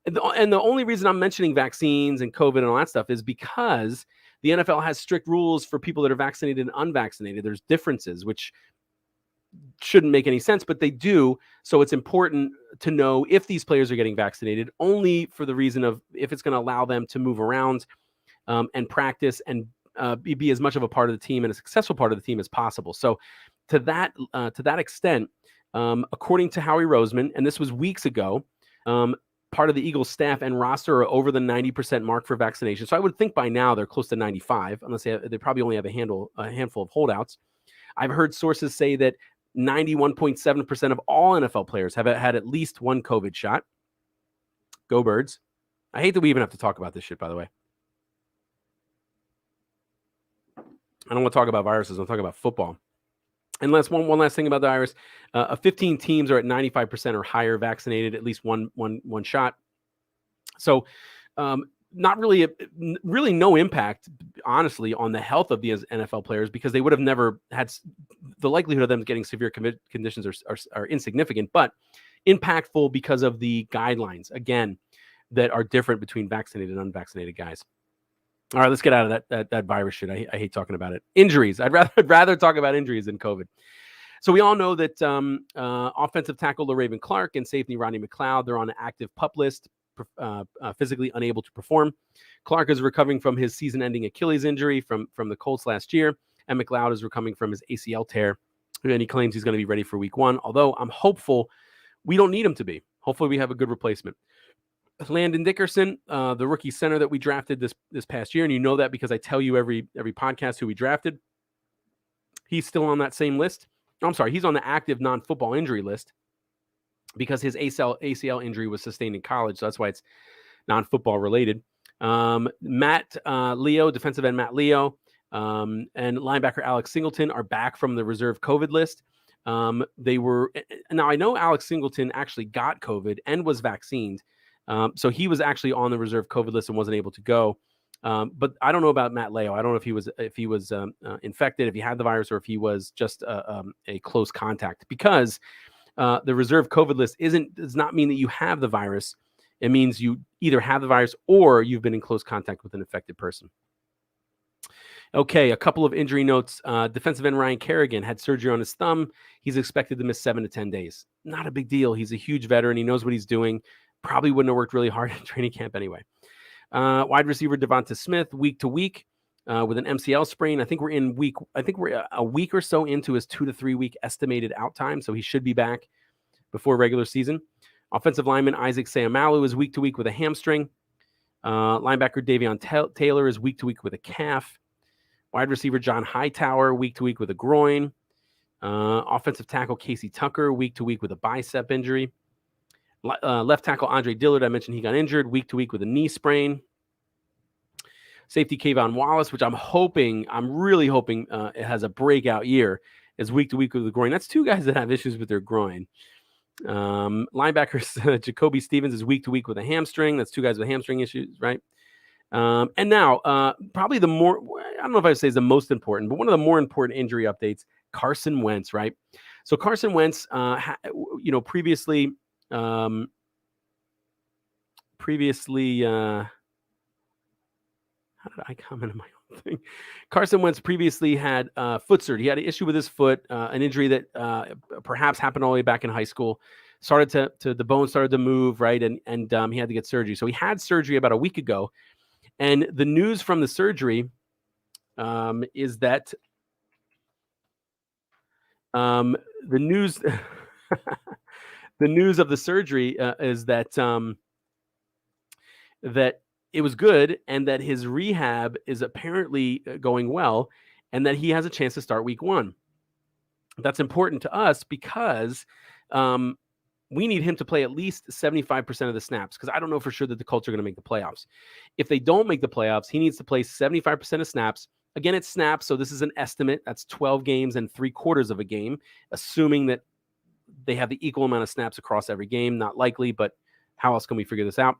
And the only reason I'm mentioning vaccines and COVID and all that stuff is because the NFL has strict rules for people that are vaccinated and unvaccinated. There's differences, which shouldn't make any sense, but they do. So it's important to know if these players are getting vaccinated, only for the reason of if it's going to allow them to move around and practice and be as much of a part of the team and a successful part of the team as possible. So to that extent, according to Howie Roseman, and this was weeks ago, part of the Eagles staff and roster are over the 90% mark for vaccination. So I would think by now they're close to 95, unless they probably only have a handful of holdouts. I've heard sources say that 91.7% of all NFL players have had at least one COVID shot. Go Birds. I hate that we even have to talk about this shit, by the way. I don't want to talk about viruses. I'm talking about football. And one last thing about the virus, 15 teams are at 95% or higher vaccinated, at least one shot. So not really no impact, honestly, on the health of these NFL players, because they would have never had the likelihood of them getting severe conditions are insignificant, but impactful because of the guidelines, again, that are different between vaccinated and unvaccinated guys. All right, let's get out of that virus shit. I hate talking about it. Injuries. I'd rather talk about injuries than COVID. So we all know that offensive tackle LaRaven Clark and safety Rodney McLeod, they're on an active PUP list, physically unable to perform. Clark is recovering from his season-ending Achilles injury from the Colts last year, and McLeod is recovering from his ACL tear, and he claims he's going to be ready for week 1, although I'm hopeful we don't need him to be. Hopefully we have a good replacement. Landon Dickerson, the rookie center that we drafted this past year, and you know that because I tell you every podcast who we drafted. He's still on that same list. I'm sorry, he's on the active non-football injury list because his ACL injury was sustained in college, so that's why it's non-football related. Matt Leo, defensive end Matt Leo, and linebacker Alex Singleton are back from the reserve COVID list. They were now I know Alex Singleton actually got COVID and was vaccinated. So he was actually on the reserve COVID list and wasn't able to go. But I don't know about Matt Leo. I don't know if he was infected, if he had the virus, or if he was just a close contact, because the reserve COVID list does not mean that you have the virus. It means you either have the virus or you've been in close contact with an infected person. Okay, a couple of injury notes. Defensive end Ryan Kerrigan had surgery on his thumb. He's expected to miss 7 to 10 days. Not a big deal. He's a huge veteran. He knows what he's doing. Probably wouldn't have worked really hard in training camp anyway. Wide receiver Devonta Smith, week to week, with an MCL sprain. I think we're a week or so into his 2 to 3 week estimated out time, so he should be back before regular season. Offensive lineman Isaac Seumalo is week to week with a hamstring. Linebacker Davion Taylor is week to week with a calf. Wide receiver John Hightower, week to week with a groin. Offensive tackle Casey Tucker, week to week with a bicep injury. Left tackle Andre Dillard, I mentioned he got injured, week to week with a knee sprain. Safety Kayvon Wallace, which I'm really hoping it has a breakout year, is week to week with the groin. That's two guys that have issues with their groin. Linebackers, Jacoby Stevens is week to week with a hamstring. That's two guys with hamstring issues, right? And now, probably the more, I don't know if I would say is the most important, but one of the more important injury updates, Carson Wentz, right? So Carson Wentz, previously, how did I comment on my own thing? Carson Wentz previously had foot surgery. He had an issue with his foot, an injury that perhaps happened all the way back in high school. Started to the bone started to move, right? And he had to get surgery. So he had surgery about a week ago. And the news from the surgery is that the news the news of the surgery is that that it was good and that his rehab is apparently going well and that he has a chance to start week 1. That's important to us because we need him to play at least 75% of the snaps because I don't know for sure that the Colts are going to make the playoffs. If they don't make the playoffs, he needs to play 75% of snaps. Again, it's snaps, so this is an estimate. That's 12 games and 3/4 of a game, assuming that they have the equal amount of snaps across every game. Not likely, but how else can we figure this out?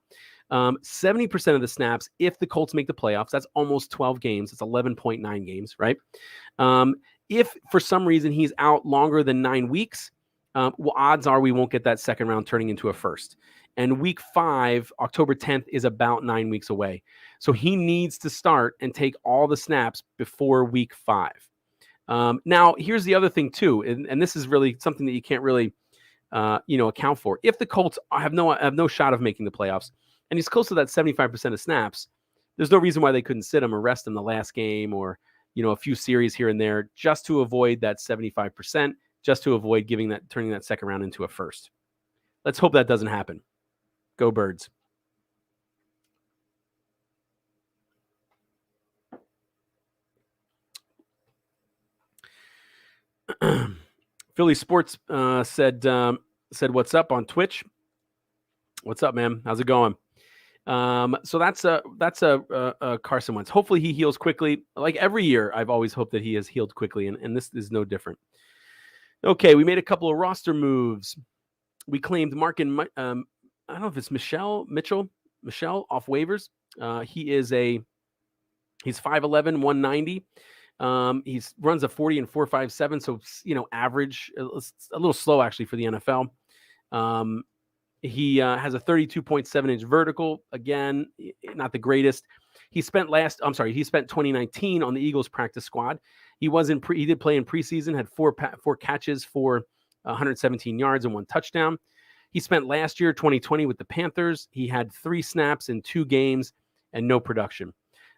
70% of the snaps, if the Colts make the playoffs, that's almost 12 games. It's 11.9 games, right? If for some reason he's out longer than 9 weeks, well, odds are we won't get that second round turning into a first. And week 5, October 10th, is about 9 weeks away. So he needs to start and take all the snaps before week 5. Now, here's the other thing, too, and this is really something that you can't really account for. If the Colts have no shot of making the playoffs, and he's close to that 75% of snaps, there's no reason why they couldn't sit him or rest him the last game or, a few series here and there just to avoid that 75%, just to avoid turning that second round into a first. Let's hope that doesn't happen. Go Birds. Philly Sports said what's up on Twitch. What's up, man? How's it going? So that's a Carson Wentz. Hopefully he heals quickly. Like every year, I've always hoped that he has healed quickly, and this is no different. Okay, we made a couple of roster moves. We claimed Markin. I don't know if it's Mitchell off waivers. He's 5'11", 190. He runs a 40 and 4.57, so average. It's a little slow actually for the NFL. He has a 32.7-inch vertical. Again, not the greatest. He spent 2019 on the Eagles practice squad. He did play in preseason, had four catches for 117 yards and 1 touchdown. He spent last year, 2020, with the Panthers. He had 3 snaps in 2 games and no production.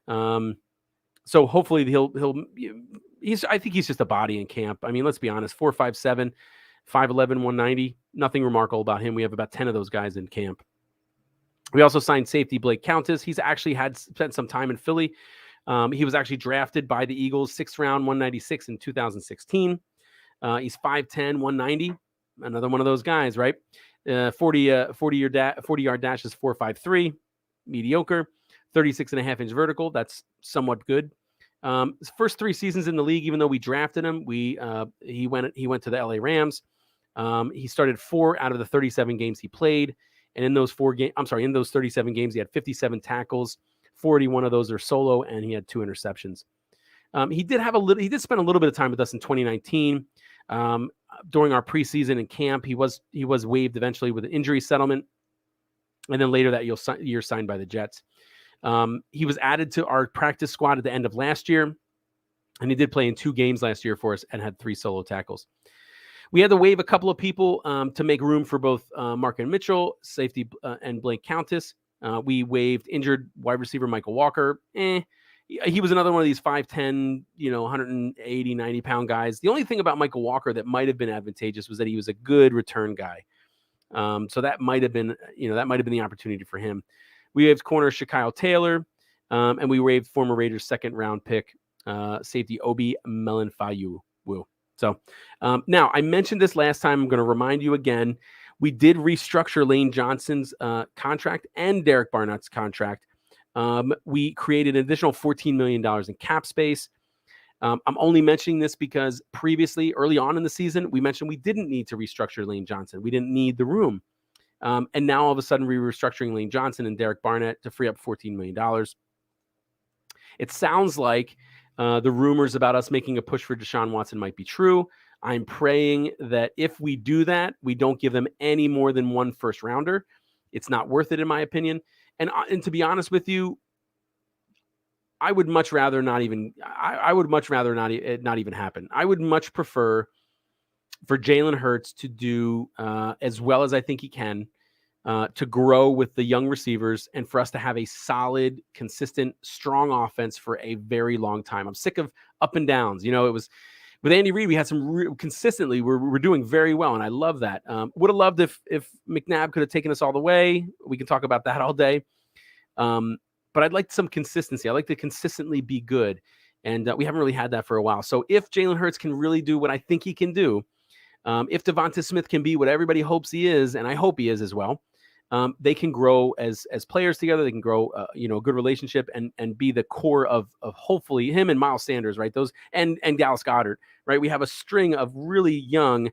So hopefully I think he's just a body in camp. I mean, let's be honest, 4.57, 5'11", 190, nothing remarkable about him. We have about 10 of those guys in camp. We also signed safety Blake Countess. He's actually spent some time in Philly. He was actually drafted by the Eagles, 6th round, 196 in 2016. He's 5'10", 190, another one of those guys, right? 40-yard dash is 4.53, mediocre. 36.5-inch vertical. That's somewhat good. His first 3 seasons in the league, even though we drafted him, he went to the LA Rams. He started 4 out of the 37 games he played, and in those 37 games, he had 57 tackles. 41 of those are solo, and he had 2 interceptions. He did spend a little bit of time with us in 2019. During our preseason and camp, he was waived eventually with an injury settlement, and then later that year signed by the Jets. He was added to our practice squad at the end of last year, and he did play in 2 games last year for us and had 3 solo tackles. We had to waive a couple of people to make room for both Markin Mitchell, safety, and Blake Countess. We waived injured wide receiver Michael Walker. He was another one of these 5'10", 180, 90-pound guys. The only thing about Michael Walker that might have been advantageous was that he was a good return guy. So that might have been the opportunity for him. We waived corner Shaquille Taylor, and we waived former Raiders 2nd-round pick safety Obi Melanfayu. So now, I mentioned this last time. I'm going to remind you again. We did restructure Lane Johnson's contract and Derek Barnett's contract We created an additional $14 million in cap space. I'm only mentioning this because previously, early on in the season, we mentioned we didn't need to restructure Lane Johnson. We didn't need the room. And now all of a sudden, we're restructuring Lane Johnson and Derek Barnett to free up $14 million. It sounds like the rumors about us making a push for Deshaun Watson might be true. I'm praying that if we do that, we don't give them any more than one first rounder. It's not worth it, in my opinion. And to be honest with you, I would much rather not even. I would much rather it not even happen. I would much prefer for Jalen Hurts to do as well as I think he can, to grow with the young receivers, and for us to have a solid, consistent, strong offense for a very long time. I'm sick of up and downs. It was with Andy Reid, we had some consistently. We're doing very well, and I love that. Would have loved if McNabb could have taken us all the way. We can talk about that all day. But I'd like some consistency. I like to consistently be good, and we haven't really had that for a while. So if Jalen Hurts can really do what I think he can do, if Devonta Smith can be what everybody hopes he is, and I hope he is as well, they can grow as players together. They can grow, a good relationship and be the core of hopefully him and Miles Sanders, right? Those and Dallas Goedert, right? We have a string of really young,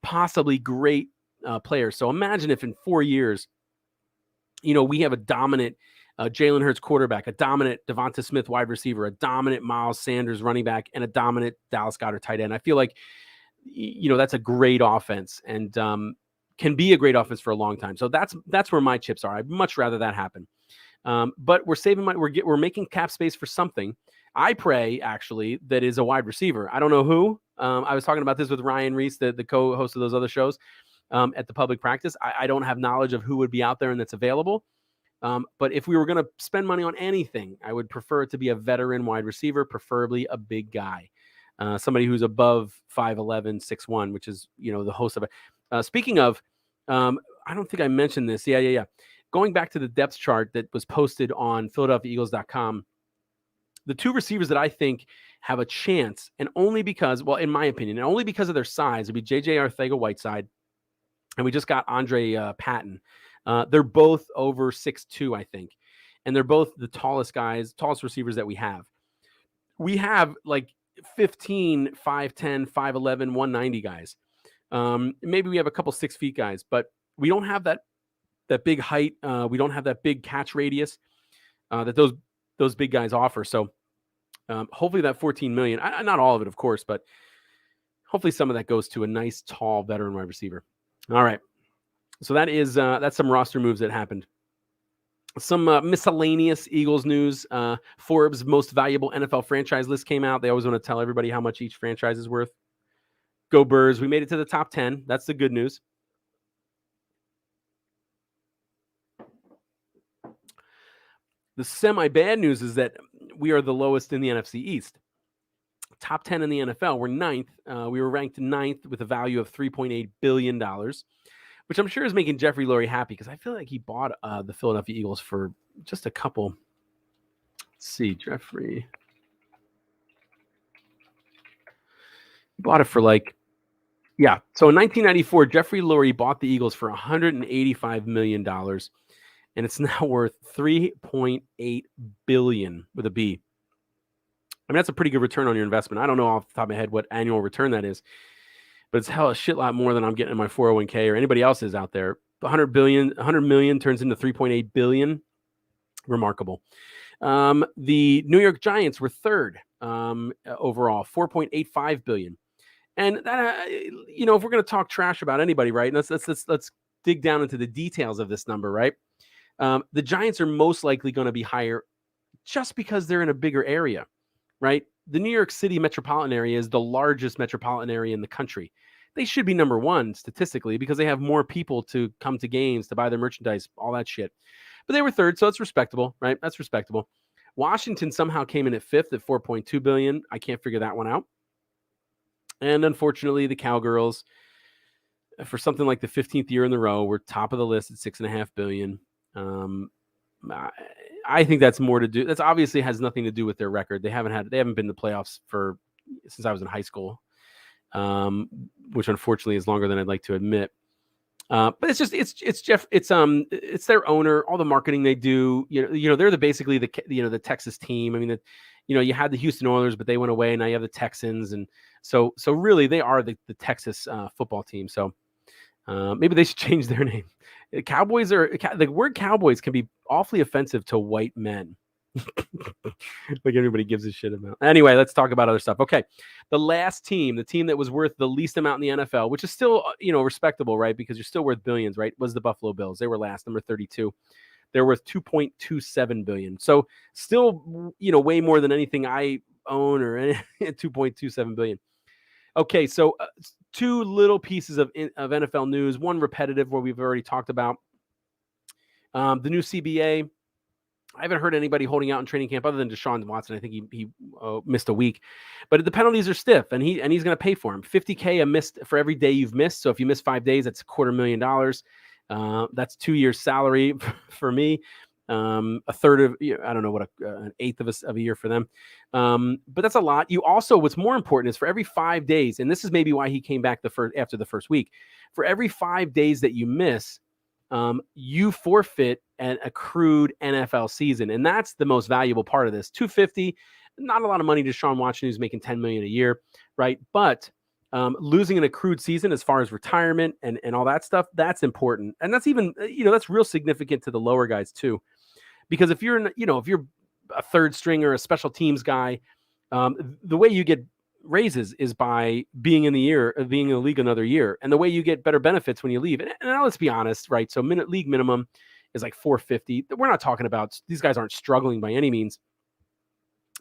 possibly great players. So imagine if in 4 years, we have a dominant Jalen Hurts quarterback, a dominant Devonta Smith wide receiver, a dominant Miles Sanders running back, and a dominant Dallas Goedert tight end. I feel like, that's a great offense and can be a great offense for a long time. So that's where my chips are. I'd much rather that happen. But we're saving money. We're making cap space for something. I pray, actually, that is a wide receiver. I don't know who. I was talking about this with Ryan Reese, the co-host of those other shows at the Public Practice. I don't have knowledge of who would be out there and that's available. But if we were going to spend money on anything, I would prefer it to be a veteran wide receiver, preferably a big guy, somebody who's above 5'11", 6'1", which is, the host of it. Speaking of, I don't think I mentioned this. Yeah. Going back to the depth chart that was posted on PhiladelphiaEagles.com, the two receivers that I think have a chance, and only because, well, in my opinion, and only because of their size, would be J.J. Arcega-Whiteside, and we just got Andre Patton. They're both over 6'2", I think. And they're both the tallest receivers that we have. We have like 15, 5'10", 5'11", 190 guys. Maybe we have a couple 6 feet guys, but we don't have that big height. We don't have that big catch radius that those big guys offer. So hopefully that $14 million, not all of it, of course, but hopefully some of that goes to a nice, tall veteran wide receiver. All right. So that's some roster moves that happened. Some miscellaneous Eagles news. Forbes' most valuable NFL franchise list came out. They always want to tell everybody how much each franchise is worth. Go Birds. We made it to the top 10. That's the good news. The semi-bad news is that we are the lowest in the NFC East. Top 10 in the NFL. We're 9th. We were ranked 9th with a value of $3.8 billion. Which I'm sure is making Jeffrey Lurie happy because I feel like he bought the Philadelphia Eagles for just a couple. Let's see, Jeffrey. He bought it for So in 1994, Jeffrey Lurie bought the Eagles for $185 million, and it's now worth $3.8 billion with a B. I mean, that's a pretty good return on your investment. I don't know off the top of my head what annual return that is, but it's a shit lot more than I'm getting in my 401k or anybody else's out there. 100 million turns into 3.8 billion. Remarkable. The New York Giants were third overall, 4.85 billion. And that, if we're going to talk trash about anybody, right? Let's dig down into the details of this number, right? The Giants are most likely going to be higher just because they're in a bigger area, right? The New York City metropolitan area is the largest metropolitan area in the country. They should be number one statistically because they have more people to come to games, to buy their merchandise, all that shit. But they were third, so it's respectable, right? That's respectable. Washington somehow came in at fifth at 4.2 billion. I can't figure that one out. And unfortunately, the Cowgirls, for something like the 15th year in a row, were top of the list at 6.5 billion. I think that's more to do. That's obviously has nothing to do with their record. They haven't been to playoffs since I was in high school, which unfortunately is longer than I'd like to admit. But it's their owner, all the marketing they do. They're basically the Texas team. I mean, you had the Houston Oilers, but they went away. And now you have the Texans, and so really they are the Texas football team. So maybe they should change their name. The word Cowboys can be awfully offensive to white men. Like everybody gives a shit about. Anyway, let's talk about other stuff. Okay, the last team, the team that was worth the least amount in the NFL, which is still respectable, right? Because you're still worth billions, right? Was the Buffalo Bills. They were last, number 32. They're worth $2.27 billion. So still, way more than anything I own or $2.27 billion. Okay, so two little pieces of NFL news. One repetitive, where we've already talked about the new CBA. I haven't heard anybody holding out in training camp other than Deshaun Watson. I think he missed a week, but the penalties are stiff, and he's going to pay for them. $50K for every day you've missed. So if you miss 5 days, that's $250,000. That's 2 years' salary for me. A third of, I don't know what an eighth of a year for them. But that's a lot. What's more important is for every 5 days, and this is maybe why he came back after the first week. For every 5 days that you miss, you forfeit an accrued NFL season. And that's the most valuable part of this. $250, not a lot of money to Deshaun Watson, who's making $10 million a year, right? But losing an accrued season as far as retirement and all that stuff, that's important. And that's even, that's real significant to the lower guys too. Because if you're a third stringer, a special teams guy, the way you get raises is by being in the league another year. And the way you get better benefits when you leave. And now let's be honest, right? So league minimum is like $450. We're not talking about, these guys aren't struggling by any means.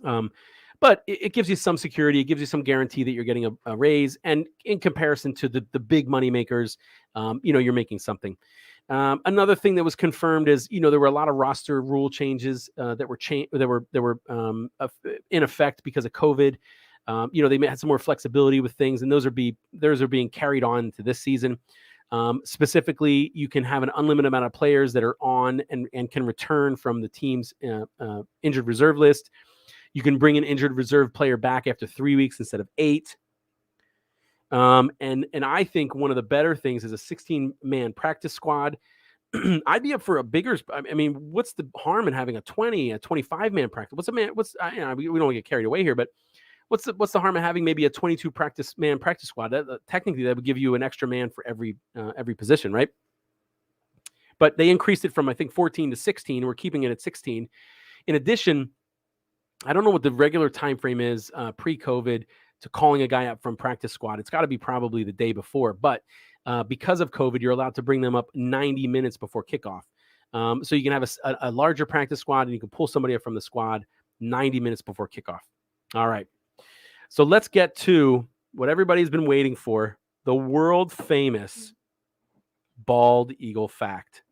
But it gives you some security. It gives you some guarantee that you're getting a raise. And in comparison to the big money makers, you're making something. Another thing that was confirmed is, there were a lot of roster rule changes that were in effect because of COVID. They had some more flexibility with things, and those are being carried on to this season. Specifically, you can have an unlimited amount of players that are on and can return from the team's injured reserve list. You can bring an injured reserve player back after 3 weeks instead of 8. And I think one of the better things is a 16-man practice squad. I'd be up for a bigger. I mean, what's the harm in having a 25-man practice? We don't get carried away here, but what's the harm in having maybe a 22 practice squad? Technically, that would give you an extra man for every position, right? But they increased it from, I think, 14 to 16. We're keeping it at 16. In addition, I don't know what the regular time frame is pre-COVID to calling a guy up from practice squad. It's got to be probably the day before. But because of COVID, you're allowed to bring them up 90 minutes before kickoff. So you can have a larger practice squad, and you can pull somebody up from the squad 90 minutes before kickoff. All right. So let's get to what everybody's been waiting for, the world famous bald eagle fact.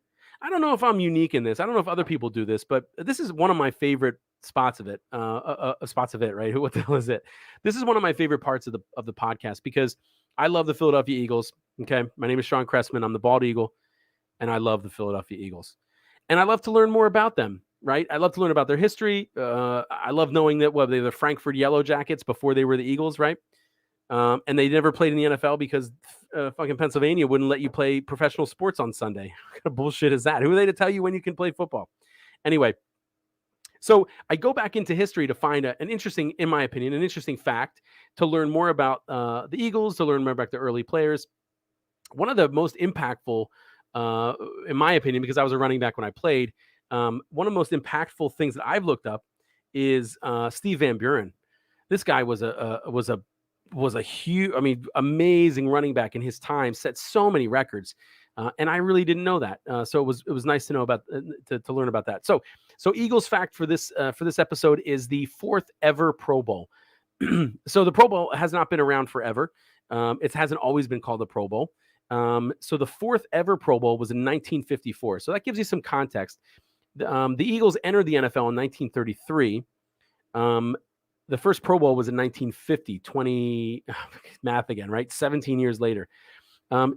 I don't know if I'm unique in this. I don't know if other people do this, but this is one of my favorite spots of it. Right? What the hell is it? This is one of my favorite parts of the podcast because I love the Philadelphia Eagles. Okay. My name is Shawn Cressman. I'm the bald eagle, and I love the Philadelphia Eagles. And I love to learn more about them. Right. I love to learn about their history. I love knowing that they're the Frankfurt Yellow Jackets before they were the Eagles. Right. And they never played in the NFL because fucking Pennsylvania wouldn't let you play professional sports on Sunday. What kind of bullshit is that? Who are they to tell you when you can play football? Anyway, so I go back into history to find an interesting fact, to learn more about the Eagles, to learn more about the early players. One of the most impactful, in my opinion, because I was a running back when I played, one of the most impactful things that I've looked up is Steve Van Buren. This guy was a huge, amazing running back in his time, set so many records, and I really didn't know that. So it was nice to know about to learn about that. So Eagles fact for this episode is the 4th ever Pro Bowl. So the Pro Bowl has not been around forever. It hasn't always been called the Pro Bowl. So the 4th ever Pro Bowl was in 1954. So that gives you some context. The Eagles entered the NFL in 1933. The first Pro Bowl was in 1950, math again, right? 17 years later.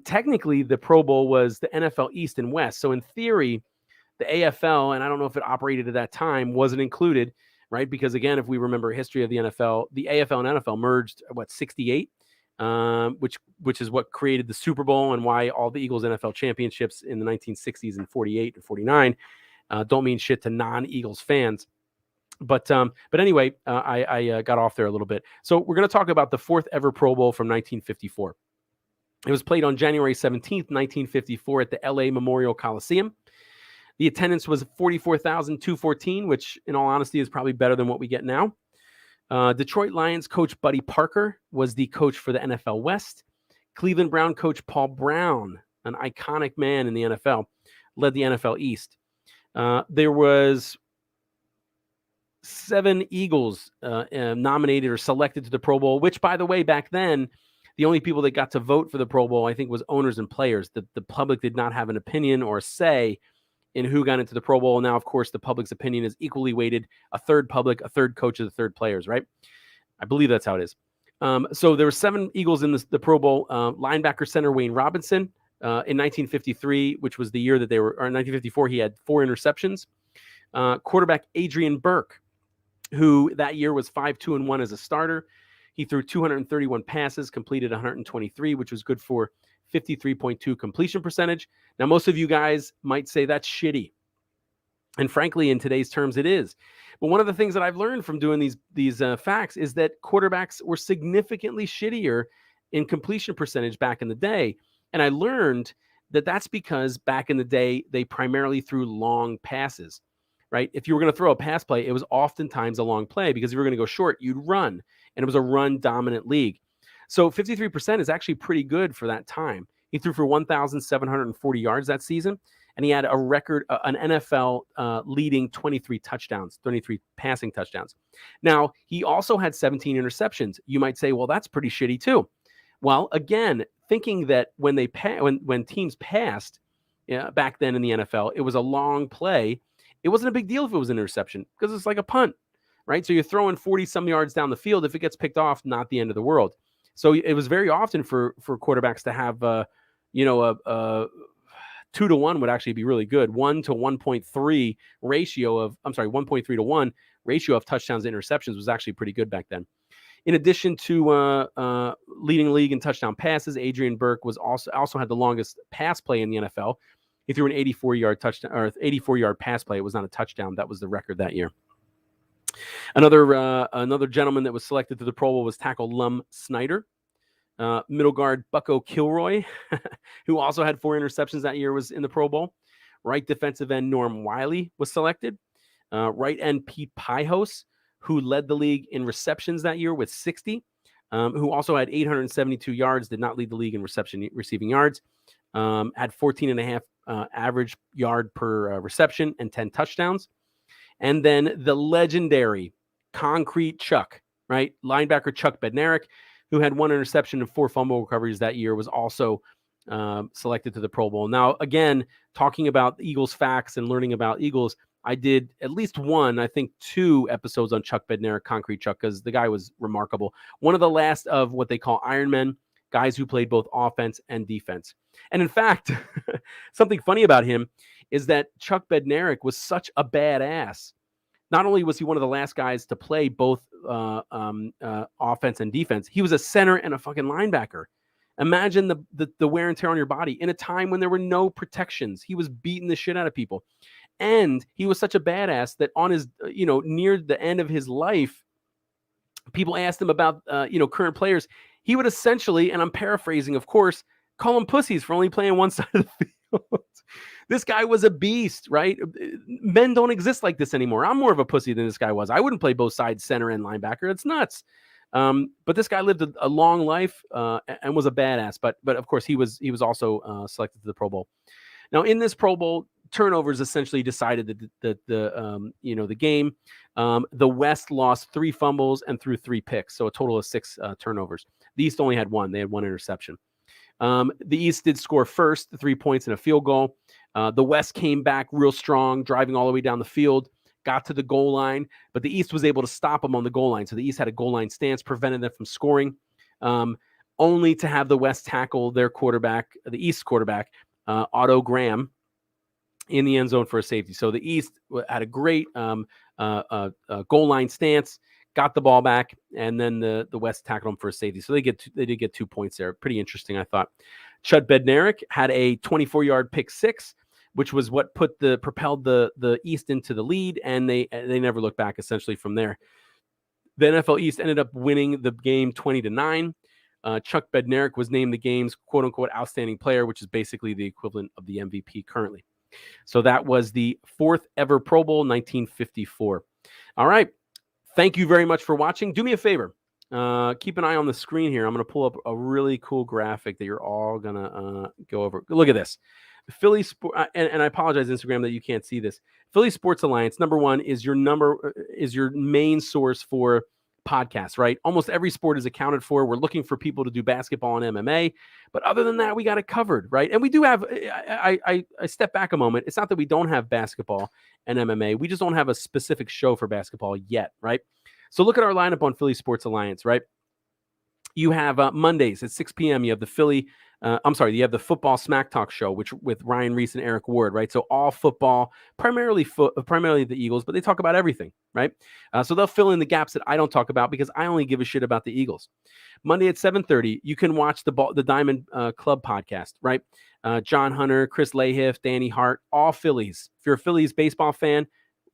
Technically, the Pro Bowl was the NFL East and West. So in theory, the AFL, and I don't know if it operated at that time, wasn't included, right? Because again, if we remember history of the NFL, the AFL and NFL merged, 68? which is what created the Super Bowl and why all the Eagles NFL championships in the 1960s and 48 and 49 don't mean shit to non-Eagles fans. But anyway, I got off there a little bit. So we're going to talk about the fourth ever Pro Bowl from 1954. It was played on January 17th, 1954 at the LA Memorial Coliseum. The attendance was 44,214, which in all honesty is probably better than what we get now. Detroit Lions coach Buddy Parker was the coach for the NFL West. Cleveland Brown coach Paul Brown, an iconic man in the NFL, led the NFL East. There was 7 Eagles nominated or selected to the Pro Bowl, which, by the way, back then, the only people that got to vote for the Pro Bowl, I think, was owners and players. The public did not have an opinion or a say in who got into the Pro Bowl. Now, of course, the public's opinion is equally weighted. A third public, a third coaches, a third players, right? I believe that's how it is. So there were 7 Eagles in the Pro Bowl. Linebacker center Wayne Robinson in 1953, which was the year that they were, or 1954, he had 4 interceptions. Quarterback Adrian Burke, who that year was 5-2-1 as a starter. He threw 231 passes, completed 123, which was good for 53.2 completion percentage. Now, most of you guys might say that's shitty. And frankly, in today's terms, it is. But one of the things that I've learned from doing these facts is that quarterbacks were significantly shittier in completion percentage back in the day. And I learned that that's because back in the day, they primarily threw long passes, right? If you were going to throw a pass play, it was oftentimes a long play because if you were going to go short, you'd run. And it was a run-dominant league. So 53% is actually pretty good for that time. He threw for 1,740 yards that season, and he had a record, an NFL leading 23 touchdowns, 23 passing touchdowns. Now, he also had 17 interceptions. You might say, well, that's pretty shitty too. Well, again, thinking that when teams passed back then in the NFL, it was a long play. It wasn't a big deal if it was an interception because it's like a punt, right? So you're throwing 40-some yards down the field. If it gets picked off, not the end of the world. So it was very often for quarterbacks to have, 2-to-1 would actually be really good. 1 to 1.3 ratio of, 1.3 to 1 ratio of touchdowns to interceptions was actually pretty good back then. In addition to leading league in touchdown passes, Adrian Burke was also had the longest pass play in the NFL. He threw an 84-yard touchdown or 84-yard pass play. It was not a touchdown. That was the record that year. Another gentleman that was selected to the Pro Bowl was tackle Lum Snyder. Middle guard Bucko Kilroy, who also had 4 interceptions that year, was in the Pro Bowl. Right defensive end Norm Wiley was selected. Right end Pete Pijos, who led the league in receptions that year with 60, who also had 872 yards, did not lead the league in receiving yards, had 14.5 average yard per reception and 10 touchdowns. And then the legendary Concrete Chuck, right? Linebacker Chuck Bednarik, who had 1 interception and 4 fumble recoveries that year, was also selected to the Pro Bowl. Now, again, talking about Eagles facts and learning about Eagles, I did at least 2 episodes on Chuck Bednarik, Concrete Chuck, because the guy was remarkable. One of the last of what they call Iron Men, guys who played both offense and defense. And in fact, something funny about him is that Chuck Bednarik was such a badass. Not only was he one of the last guys to play both offense and defense, he was a center and a fucking linebacker. Imagine the wear and tear on your body in a time when there were no protections. He was beating the shit out of people. And he was such a badass that on his, near the end of his life, people asked him about, current players. He would essentially, and I'm paraphrasing, of course, call them pussies for only playing one side of the field. This guy was a beast, right? Men don't exist like this anymore. I'm more of a pussy than this guy was. I wouldn't play both sides, center and linebacker. It's nuts. But this guy lived a long life and was a badass. But of course, he was also selected to the Pro Bowl. Now, in this Pro Bowl, turnovers essentially decided the game. The West lost 3 fumbles and threw 3 picks, so a total of 6 turnovers. The East only had 1. They had 1 interception. The East did score first, 3 points and a field goal. The West came back real strong, driving all the way down the field, got to the goal line, but the East was able to stop them on the goal line. So the East had a goal line stance, prevented them from scoring, only to have the West tackle their quarterback, the East quarterback, Otto Graham, in the end zone for a safety. So the East had a great goal line stance, got the ball back, and then the West tackled them for a safety. So they did get 2 points there. Pretty interesting, I thought. Chud Bednarik had a 24-yard pick six, which was what propelled the East into the lead, and they never looked back essentially from there. The NFL East ended up winning the game 20-9. Chuck Bednarik was named the game's quote-unquote outstanding player, which is basically the equivalent of the MVP currently. So that was the fourth ever Pro Bowl, 1954. All right. Thank you very much for watching. Do me a favor. Keep an eye on the screen here. I'm going to pull up a really cool graphic that you're all going to go over. Look at this. Philly Sport, and I apologize, Instagram, that you can't see this. Philly Sports Alliance, number one, is your main source for podcasts, right? Almost every sport is accounted for. We're looking for people to do basketball and MMA, but other than that, we got it covered, right? And we do have. I step back a moment. It's not that we don't have basketball and MMA. We just don't have a specific show for basketball yet, right? So look at our lineup on Philly Sports Alliance, right? You have Mondays at 6 p.m. You have the you have the Football Smack Talk show, which with Ryan Reese and Eric Ward, right? So all football, primarily the Eagles, but they talk about everything, right? So they'll fill in the gaps that I don't talk about because I only give a shit about the Eagles. Monday at 7:30, you can watch the Diamond Club podcast, right? John Hunter, Chris Lahiff, Danny Hart, all Phillies. If you're a Phillies baseball fan,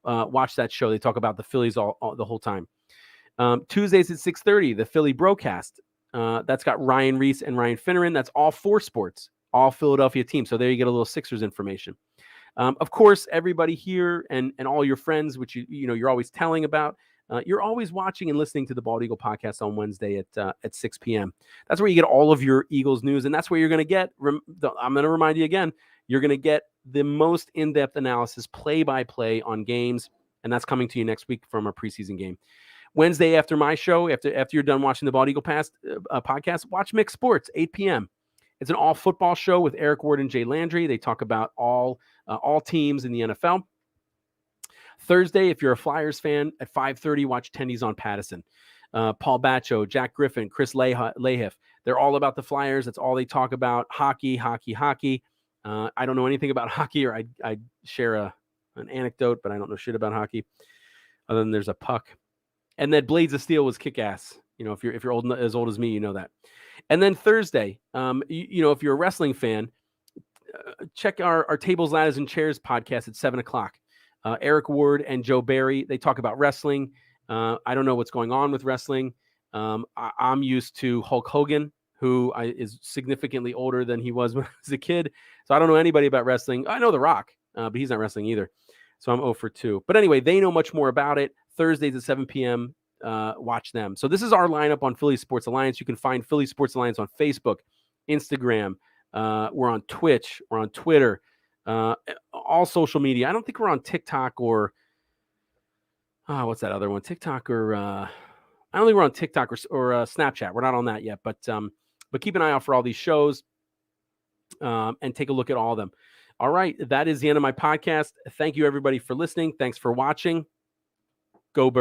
watch that show. They talk about the Phillies all the whole time. Tuesdays at 6:30, the Philly Broadcast. That's got Ryan Reese and Ryan Finneran. That's all 4 sports, all Philadelphia teams. So there you get a little Sixers information. Of course, everybody here and all your friends, which you're always telling about, you're always watching and listening to the Bald Eagle podcast on Wednesday at 6 p.m. That's where you get all of your Eagles news, and that's where you're going to get. I'm going to remind you again. You're going to get the most in-depth analysis, play-by-play on games, and that's coming to you next week from our preseason game. Wednesday after my show, after you're done watching the Bald Eagle podcast, watch Mixed Sports, 8 p.m. It's an all-football show with Eric Ward and Jay Landry. They talk about all teams in the NFL. Thursday, if you're a Flyers fan, at 5:30, watch Tendies on Pattison. Paul Bacho, Jack Griffin, Chris Lahiff. They're all about the Flyers. That's all they talk about. Hockey. I don't know anything about hockey, or I'd share an anecdote, but I don't know shit about hockey, other than there's a puck. And then Blades of Steel was kick-ass. If you're as old as me, you know that. And then Thursday, if you're a wrestling fan, check our Tables, Ladders, and Chairs podcast at 7 o'clock. Eric Ward and Joe Barry, they talk about wrestling. I don't know what's going on with wrestling. I'm used to Hulk Hogan, who is significantly older than he was when I was a kid. So I don't know anybody about wrestling. I know The Rock, but he's not wrestling either. So I'm 0 for 2. But anyway, they know much more about it. Thursdays at 7 p.m., watch them. So this is our lineup on Philly Sports Alliance. You can find Philly Sports Alliance on Facebook, Instagram. We're on Twitch. We're on Twitter. All social media. I don't think we're on TikTok or what's that other one? TikTok or I don't think we're on TikTok or Snapchat. We're not on that yet. But keep an eye out for all these shows and take a look at all of them. All right, that is the end of my podcast. Thank you, everybody, for listening. Thanks for watching. Go Birds.